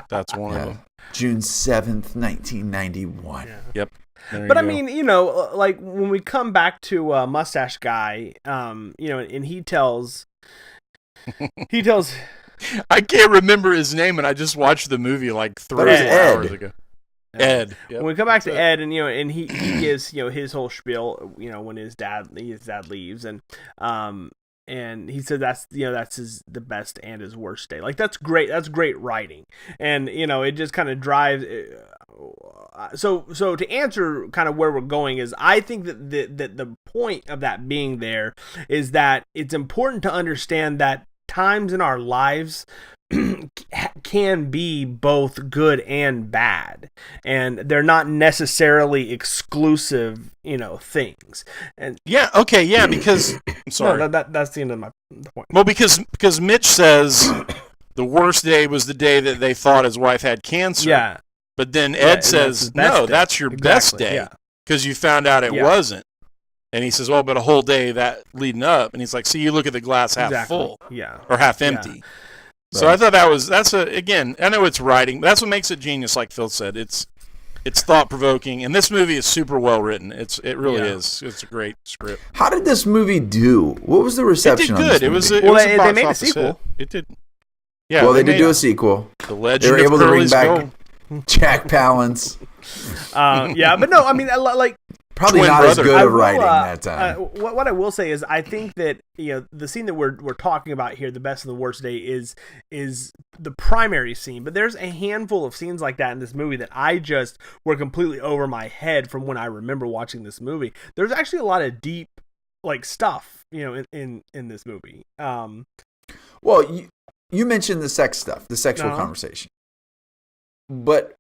That's one of them. June 7th, 1991. Yeah. Yep. But I mean, like when we come back to Mustache Guy, and he tells I can't remember his name, and I just watched the movie like 3 hours ago. Ed. Yep. When we come back to Ed, and he gives his whole spiel, when his dad leaves, and he said that's the best and his worst day. Like that's great. That's great writing, and it just kind of drives. So to answer kind of where we're going is, I think that the point of that being there is that it's important to understand that times in our lives can be both good and bad, and they're not necessarily exclusive things. And because I'm sorry, no, that's the end of the point. Well, because Mitch says the worst day was the day that they thought his wife had cancer, but then Ed says that's your best day because you found out it wasn't. And he says, well, but a whole day that leading up, and he's like, see, you look at the glass half full or half empty. So I thought again, I know it's writing, but that's what makes it genius, like Phil said. It's thought-provoking, and this movie is super well written. It really is. It's a great script. How did this movie do? What was the reception? It did good. On this movie? They made a sequel. It did. Yeah. Well, they did do a sequel. The Legend they were able of to bring back Gold. Jack Palance. But no, I mean, like. Probably Twin not brother. as good of writing that time. What I will say is, I think that the scene that we're talking about here, the best and the worst day, is the primary scene. But there's a handful of scenes like that in this movie that I just were completely over my head from when I remember watching this movie. There's actually a lot of deep stuff in this movie. Well, you mentioned the sex stuff, the sexual conversation. But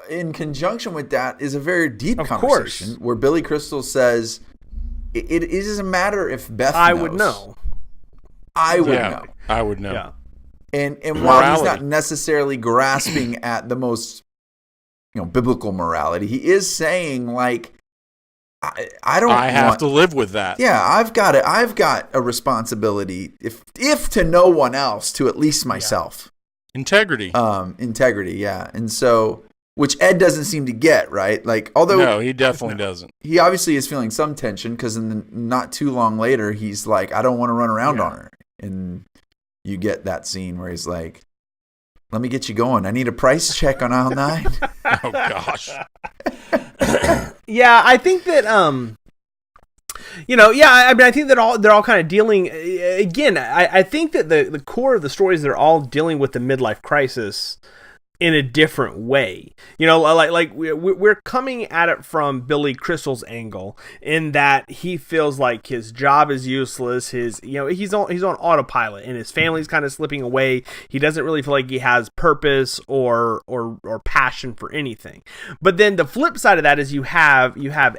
in conjunction with that is a very deep Of conversation course. where Billy Crystal says it doesn't matter if Beth I knows. would know. I would know. I would know. Yeah. And while Morality. he's not necessarily grasping at the most biblical morality, he is saying like I don't I have to live with that. Yeah, I've got a responsibility if to no one else, to at least myself. Integrity. Integrity, yeah. And so, which Ed doesn't seem to get, right? Like, although no, he definitely doesn't. He obviously is feeling some tension because not too long later, he's like, I don't want to run around on her. And you get that scene where he's like, let me get you going. I need a price check on aisle 9. Oh, gosh. Yeah, I think that I mean, I think that they're all kind of dealing. Again, I think that the core of the stories, they're all dealing with the midlife crisis in a different way. Like we're coming at it from Billy Crystal's angle in that he feels like his job is useless. He's on autopilot and his family's kind of slipping away. He doesn't really feel like he has purpose or passion for anything. But then the flip side of that is you have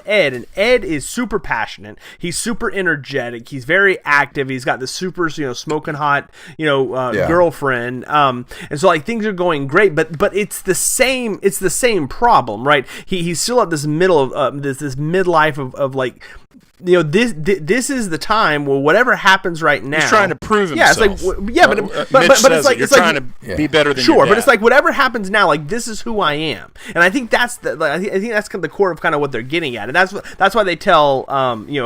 Ed, and Ed is super passionate. He's super energetic. He's very active. He's got the super smoking hot girlfriend. And so like things are going great, but it's the same problem, right? He's still at this middle of this midlife of like, this is the time where whatever happens right now, he's trying to prove himself. Yeah, it's like but it's like you're trying to be better than sure, your dad. but it's like whatever happens now, like this is who I am, and I think that's I think that's the core of kind of what they're getting at, and that's why they tell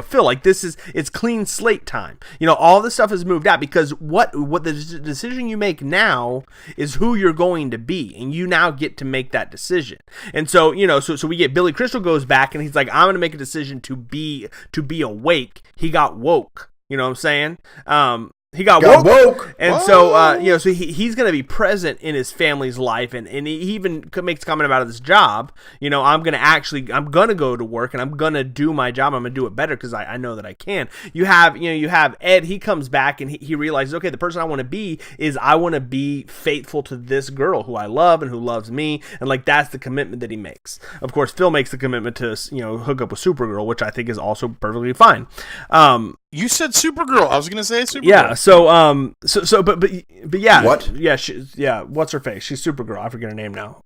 Phil like it's clean slate time. All this stuff has moved out because what the decision you make now is who you're going to be, and you now get to make that decision. And so so we get Billy Crystal goes back and he's like, I'm going to make a decision to be awake. He got woke. You know what I'm saying? He got woke. And whoa. So he's going to be present in his family's life, and he even makes a comment about his job. I'm going to go to work and I'm going to do my job. I'm going to do it better because I know that I can. You have Ed. He comes back and he realizes, okay, the person I want to be is I want to be faithful to this girl who I love and who loves me, and like that's the commitment that he makes. Of course, Phil makes the commitment to hook up with Supergirl, which I think is also perfectly fine. You said Supergirl. I was going to say Supergirl. Yeah. But yeah. What? Yeah. What's her face? She's Supergirl. I forget her name now.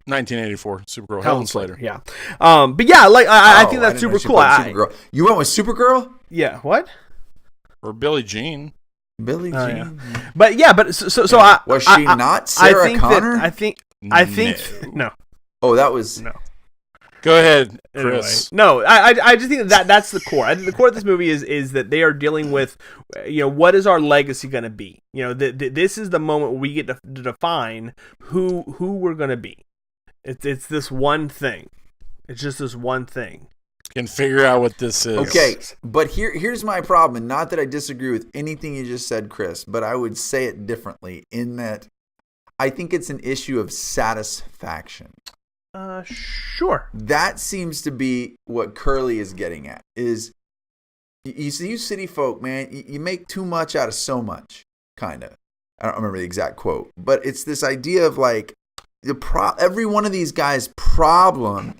1984 Supergirl. Helen Slater. Yeah. But yeah, like I think that's super cool. Supergirl. You went with Supergirl? Yeah. What? Or Billie Jean. Billie Jean. Yeah. But yeah. But so I was she not Sarah Connor? I think no. Oh, that was no. Go ahead, Chris. Anyway, no, I just think that's the core. I think the core of this movie is that they are dealing with, what is our legacy going to be? This is the moment where we get to define who we're going to be. It's this one thing. It's just this one thing. Can figure out what this is. Okay, but here's my problem. And not that I disagree with anything you just said, Chris, but I would say it differently in that I think it's an issue of satisfaction. Sure. That seems to be what Curly is getting at. Is you city folk, man, you make too much out of so much, kind of. I don't remember the exact quote, but it's this idea of like every one of these guys' problem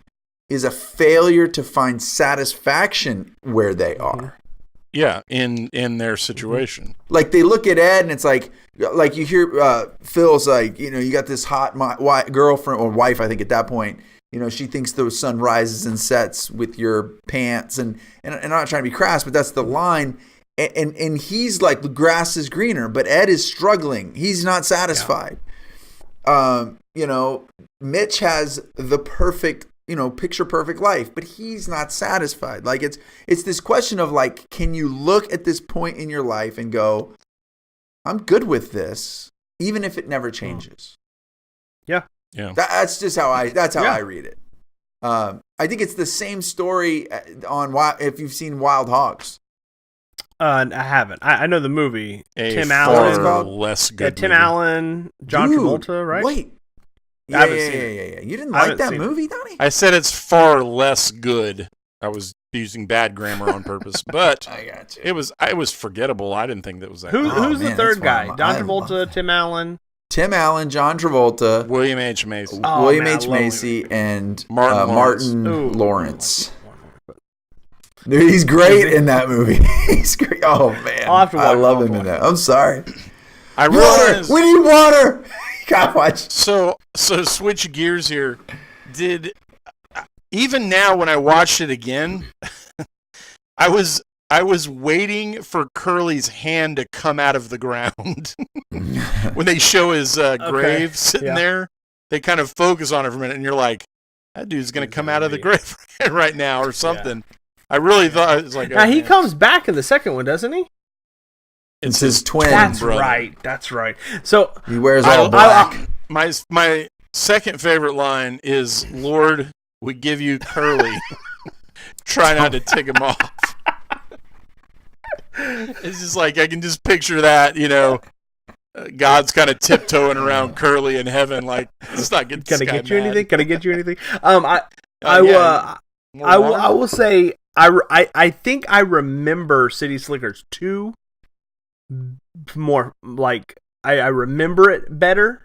is a failure to find satisfaction where they are. Yeah, in their situation. Like they look at Ed and it's like you hear Phil's like, you got this hot girlfriend or wife, I think at that point, she thinks the sun rises and sets with your pants and I'm not trying to be crass, but that's the line. And he's like, the grass is greener, but Ed is struggling. He's not satisfied. Yeah. Mitch has the perfect, picture perfect life, but he's not satisfied. Like it's this question of like, can you look at this point in your life and go, I'm good with this, even if it never changes. Yeah. Yeah. That's just how I read it. I think it's the same story if you've seen Wild Hogs. I haven't. I know the movie. Tim Allen. Less good. Tim Allen, John Travolta, right? Wait. Yeah. You didn't like that movie, Donnie? I said it's far less good. I was using bad grammar on purpose, but I got you. It was forgettable. I didn't think that was that. Who's the third guy? fine. John Travolta, Tim Allen. Tim Allen, John Travolta, William H. Macy, and Martin Lawrence. Dude, he's great in that movie. He's great. Oh man, I love him in that. I'm sorry. I realize we need water. God, watch. So switch gears here. Even now when I watched it again, I was waiting for Curly's hand to come out of the ground. When they show his grave sitting there, they kind of focus on it for a minute, and you're like, that dude's going to come out of the grave right now or something. Yeah. I really thought, it was like... Now, he comes back in the second one, doesn't he? It's his twin brother. That's right. So he wears all black. My second favorite line is, Lord, we give you Curly. Try not to tick him off. It's just like, I can just picture that, God's kind of tiptoeing around Curly in heaven, like, it's not getting Can I get you anything? Can I get you anything? I will say, I think I remember City Slickers 2 more, like, I remember it better.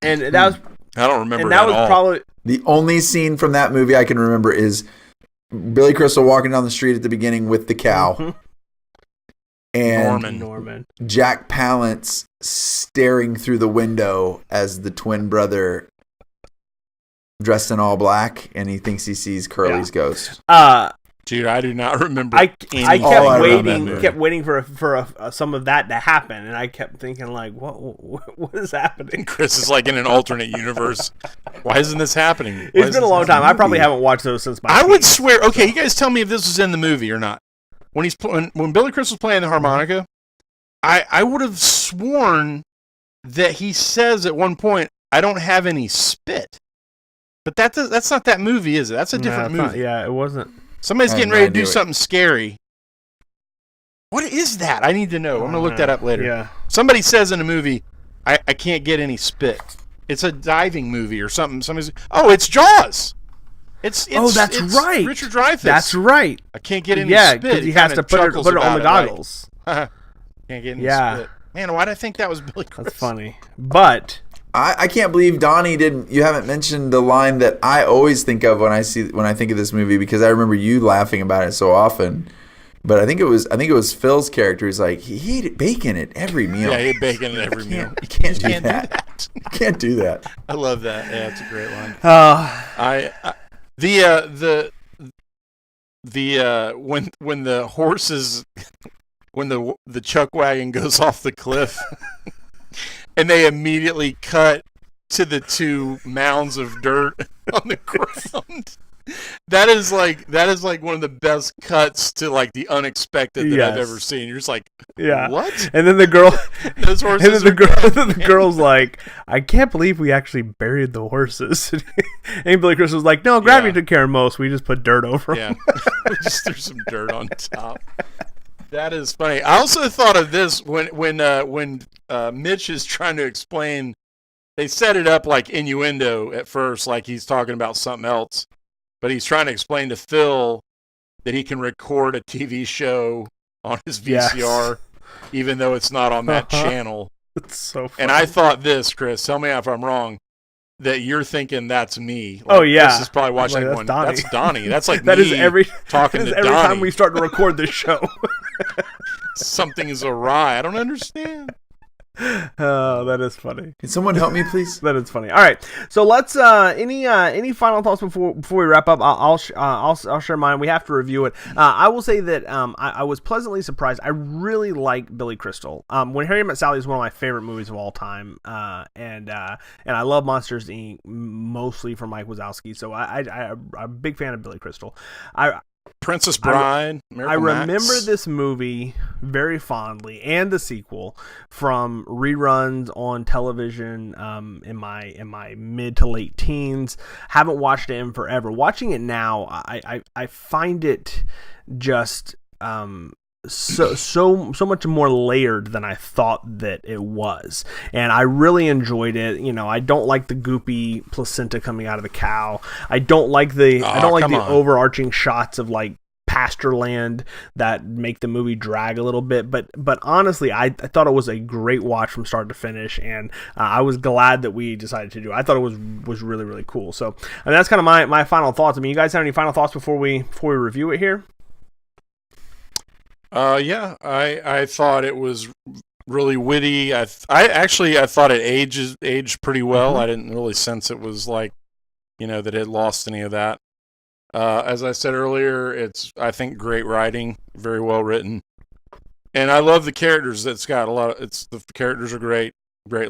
And that was... I don't remember. And that was all. Probably... The only scene from that movie I can remember is Billy Crystal walking down the street at the beginning with the cow. Mm-hmm. And Norman. Jack Palance staring through the window as the twin brother dressed in all black, and he thinks he sees Curly's ghost. Dude, I do not remember. I kept waiting for some of that to happen, and I kept thinking, like, what is happening? Chris is like in an alternate universe. Why isn't this happening? It's been a long time. I probably haven't watched those since my. I would swear. Okay, you guys tell me if this was in the movie or not. When Billy Crystal's playing the harmonica, I would have sworn that he says at one point, "I don't have any spit," but that's not that movie, is it? That's a different movie. It wasn't. Somebody's getting ready to do something scary. What is that? I need to know. I'm going to look that up later. Yeah. Somebody says in a movie, I can't get any spit. It's a diving movie or something. It's Jaws. It's right. Richard Dreyfuss. That's right. I can't get any spit. Yeah, because he has to put it on the goggles. Can't get any spit. Man, why did I think that was Billy Crystal? That's funny. But... I can't believe Donnie you haven't mentioned the line that I always think of when I think of this movie, because I remember you laughing about it so often. But I think it was Phil's character. He's like, he ate bacon at every meal. Yeah, he ate bacon at every meal. You can't do that. You can't do that. I love that. Yeah, it's a great line. When the horses, when the chuck wagon goes off the cliff. And they immediately cut to the two mounds of dirt on the ground. That is like one of the best cuts to like the unexpected that I've ever seen. You're just like, what? And then the girl, those horses. And then the girl's like, I can't believe we actually buried the horses. And Billy Crystal's like, no, gravity took care of most. We just put dirt over them. Yeah, we just threw some dirt on top. That is funny. I also thought of this when Mitch is trying to explain. They set it up like innuendo at first, like he's talking about something else, but he's trying to explain to Phil that he can record a TV show on his VCR, even though it's not on that channel. It's so funny. And I thought this, Chris. Tell me if I'm wrong. That you're thinking that's me. Like, This is probably watching like, that's Donnie. That's like that me is every talking to every Donnie. time we start to record this show. Something is awry. I don't understand. Oh, that is funny. Can someone help me, please? That is funny. All right, so let's. Any final thoughts before we wrap up? I'll share mine. We have to review it. I will say that I was pleasantly surprised. I really like Billy Crystal. When Harry Met Sally is one of my favorite movies of all time. And I love Monsters Inc. mostly from Mike Wazowski. So I'm a big fan of Billy Crystal. Princess Bride. I remember this movie very fondly, and the sequel from reruns on television in my mid to late teens. Haven't watched it in forever. Watching it now, I find it just so much more layered than I thought that it was, and I really enjoyed it. I don't like the goopy placenta coming out of the cow. I don't like the overarching shots of like pasture land that make the movie drag a little bit. But honestly, I thought it was a great watch from start to finish, and I was glad that we decided to do it. I thought it was really, really cool. So, and that's kind of my final thoughts. I mean, you guys have any final thoughts before we review it here? Yeah, I thought it was really witty. I thought it aged pretty well. Mm-hmm. I didn't really sense it was like, that it lost any of that. As I said earlier, it's, I think, great writing, very well written, and I love the characters. It's got a lot of, the characters are great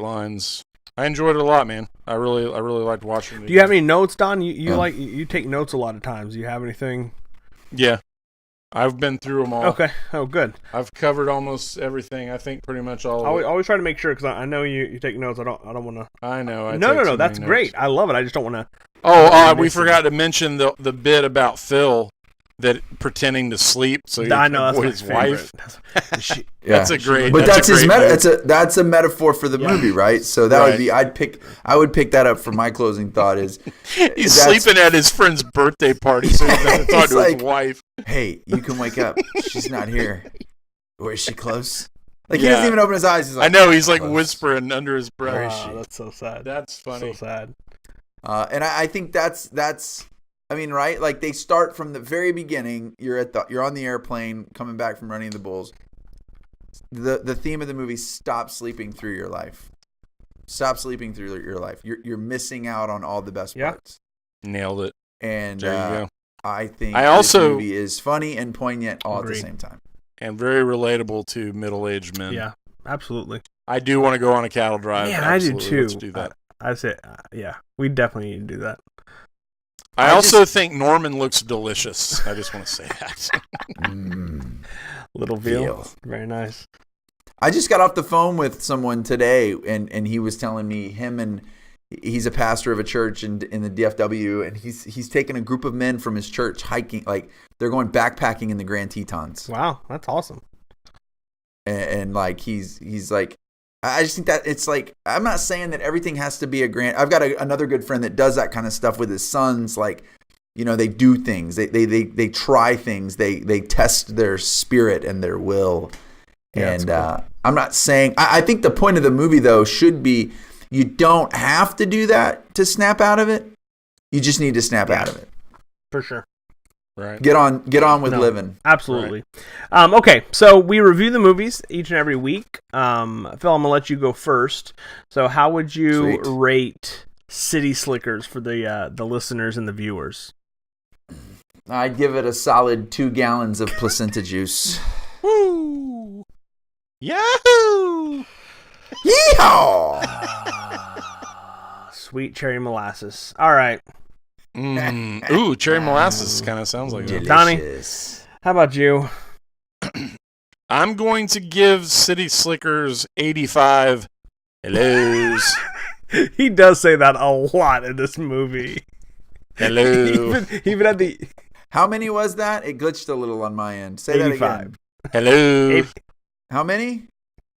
lines. I enjoyed it a lot, man. I really liked watching it. Do you have any notes, Don? You take notes a lot of times. Do you have anything? Yeah. I've been through them all. Okay. Oh, good. I've covered almost everything. I think pretty much all. I always try to make sure because I know you take notes. I don't want to. I know. No. That's great. I love it. I just don't want to. Oh, we forgot to mention the bit about Phil that pretending to sleep so he can avoid his wife. That's a great. But that's his that's a metaphor for the movie, right? So that would be. I would pick that up for my closing thought. Is he's sleeping at his friend's birthday party, so he doesn't talk to his wife. Hey, you can wake up. She's not here. Or is she close? Like he doesn't even open his eyes. He's like, I know. He's like whispering under his breath. Where is she? That's so sad. That's funny. So sad. And I think that's. I mean, right? Like they start from the very beginning. You're on the airplane coming back from running the Bulls. The theme of the movie: stop sleeping through your life. Stop sleeping through your life. You're missing out on all the best parts. Nailed it. And there you go. I think this movie is funny and poignant all at the same time, and very relatable to middle-aged men. Yeah, absolutely. I do want to go on a cattle drive. Yeah, absolutely. I do too. Let's do that. I say, yeah, we definitely need to do that. I also think Norman looks delicious. I just want to say that. Little veal. Very nice. I just got off the phone with someone today, and he was telling me he's a pastor of a church in the DFW, and he's taken a group of men from his church hiking, like they're going backpacking in the Grand Tetons. Wow, that's awesome. And like he's like, I just think that it's like, I'm not saying that everything has to be a grand. I've got another good friend that does that kind of stuff with his sons. Like, they do things, they try things, they test their spirit and their will. Yeah, and cool. I'm not saying, I think the point of the movie though should be, you don't have to do that to snap out of it. You just need to snap out of it. For sure. Right. Get on with living. Absolutely. Right. Okay, so we review the movies each and every week. Phil, I'm gonna let you go first. So, how would you rate City Slickers for the listeners and the viewers? I'd give it a solid 2 gallons of placenta juice. Woo! Yahoo! Yeehaw! Sweet cherry molasses. All right. Ooh, cherry molasses kind of sounds like that. Donnie, how about you? I'm going to give City Slickers 85 hellos. He does say that a lot in this movie. Hello. even at the... How many was that? It glitched a little on my end. Say 85. that again. Hello. How many?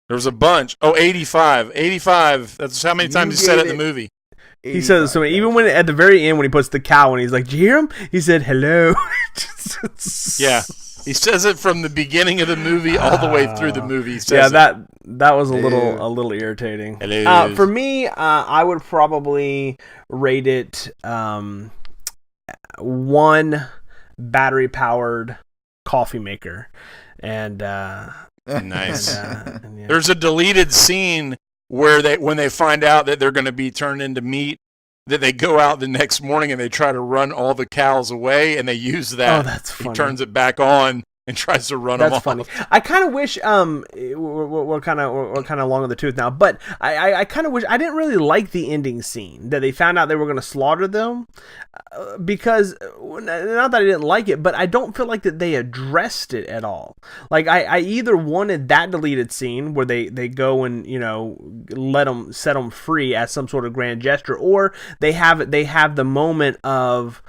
There was a bunch. Oh, 85. 85. That's how many times he said it in the movie. He says, so even when at the very end when he puts the cow and he's like, did you hear him? He said, hello. Yeah. He says it from the beginning of the movie all the way through the movie. He Yeah, says that was a little irritating. Hello. For me, I would probably rate it 1 battery-powered coffee maker. And nice. And, yeah. There's a deleted scene where when they find out that they're going to be turned into meat, that they go out the next morning and they try to run all the cows away, and they use that. Oh, that's funny. He turns it back on and tries to run them off. That's funny. I kind of wish we're kind of long on the tooth now, but I kind of wish I didn't really like the ending scene that they found out they were going to slaughter them, because not that I didn't like it, but I don't feel like that they addressed it at all. Like I either wanted that deleted scene where they go and set them free as some sort of grand gesture, or they have the moment of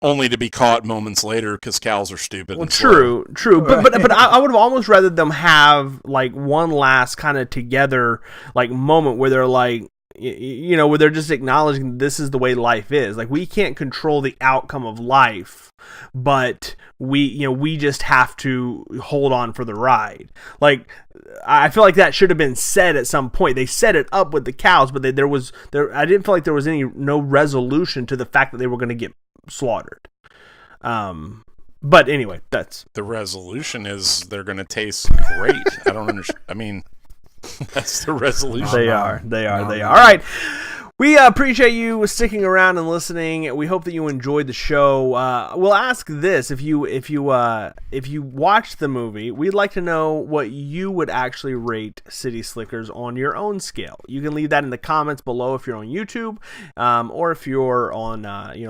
only to be caught moments later because cows are stupid. Well, true. But I would have almost rather them have like one last kind of together like moment where they're like, where they're just acknowledging this is the way life is. Like, we can't control the outcome of life, but we just have to hold on for the ride. Like, I feel like that should have been said at some point. They set it up with the cows, but I didn't feel like there was no resolution to the fact that they were going to get slaughtered. But anyway, that's the resolution is they're going to taste great. I don't understand. I mean, that's the resolution. They are. All right. We appreciate you sticking around and listening. We hope that you enjoyed the show. We'll ask this: if you watched the movie, we'd like to know what you would actually rate City Slickers on your own scale. You can leave that in the comments below if you're on YouTube, or if you're on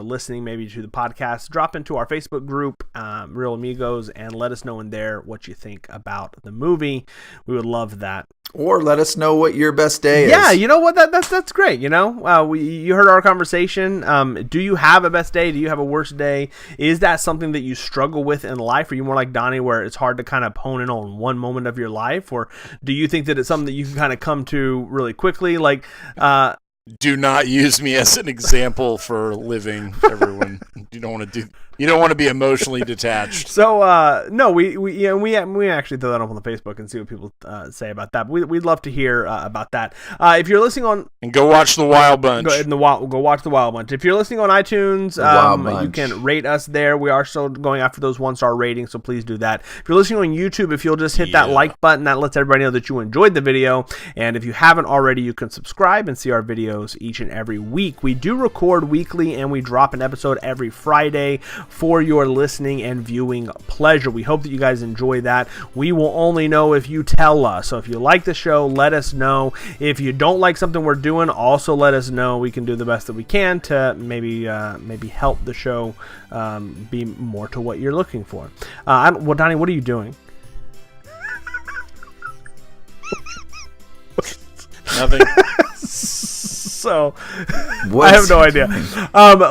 listening maybe to the podcast. Drop into our Facebook group, Real Amigos, and let us know in there what you think about the movie. We would love that. Or let us know what your best day is. Yeah, you know what? That's great. You heard our conversation. Do you have a best day? Do you have a worst day? Is that something that you struggle with in life? Are you more like Donnie, where it's hard to kind of hone in on one moment of your life? Or do you think that it's something that you can kind of come to really quickly? Like, do not use me as an example for living, everyone. You don't want to be emotionally detached. So no, we actually throw that up on the Facebook and see what people say about that. We'd love to hear about that. If you're listening on, and go watch The Wild Bunch. Go watch The Wild Bunch. If you're listening on iTunes, you can rate us there. We are still going after those 1-star ratings, so please do that. If you're listening on YouTube, if you'll just hit that like button, that lets everybody know that you enjoyed the video. And if you haven't already, you can subscribe and see our videos each and every week. We do record weekly, and we drop an episode every Friday for your listening and viewing pleasure. We hope that you guys enjoy that. We will only know if you tell us. So if you like the show, let us know. If you don't like something we're doing, also let us know. We can do the best that we can to maybe help the show be more to what you're looking for. Donnie, what are you doing? Nothing. So I have no idea.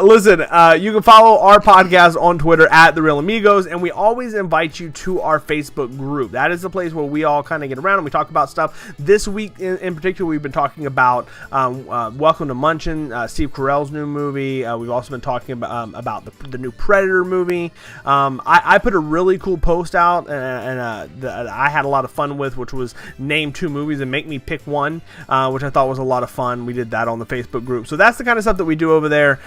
Listen, you can follow our podcast on Twitter at The Real Amigos, and we always invite you to our Facebook group. That is the place where we all kind of get around and we talk about stuff. This week in particular, we've been talking about Welcome to Munchin, Steve Carell's new movie. We've also been talking about the new Predator movie. I put a really cool post out that I had a lot of fun with, which was name 2 movies and make me pick one, which I thought was a lot of fun. We did that on the Facebook group. So that's the kind of stuff that we do over there.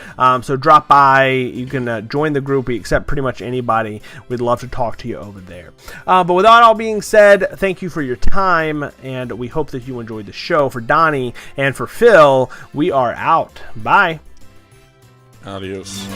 So drop by. You can join the group. We accept pretty much anybody. We'd love to talk to you over there. But with that all being said, thank you for your time, and we hope that you enjoyed the show. For Donnie and for Phil, we are out. Bye. Adios.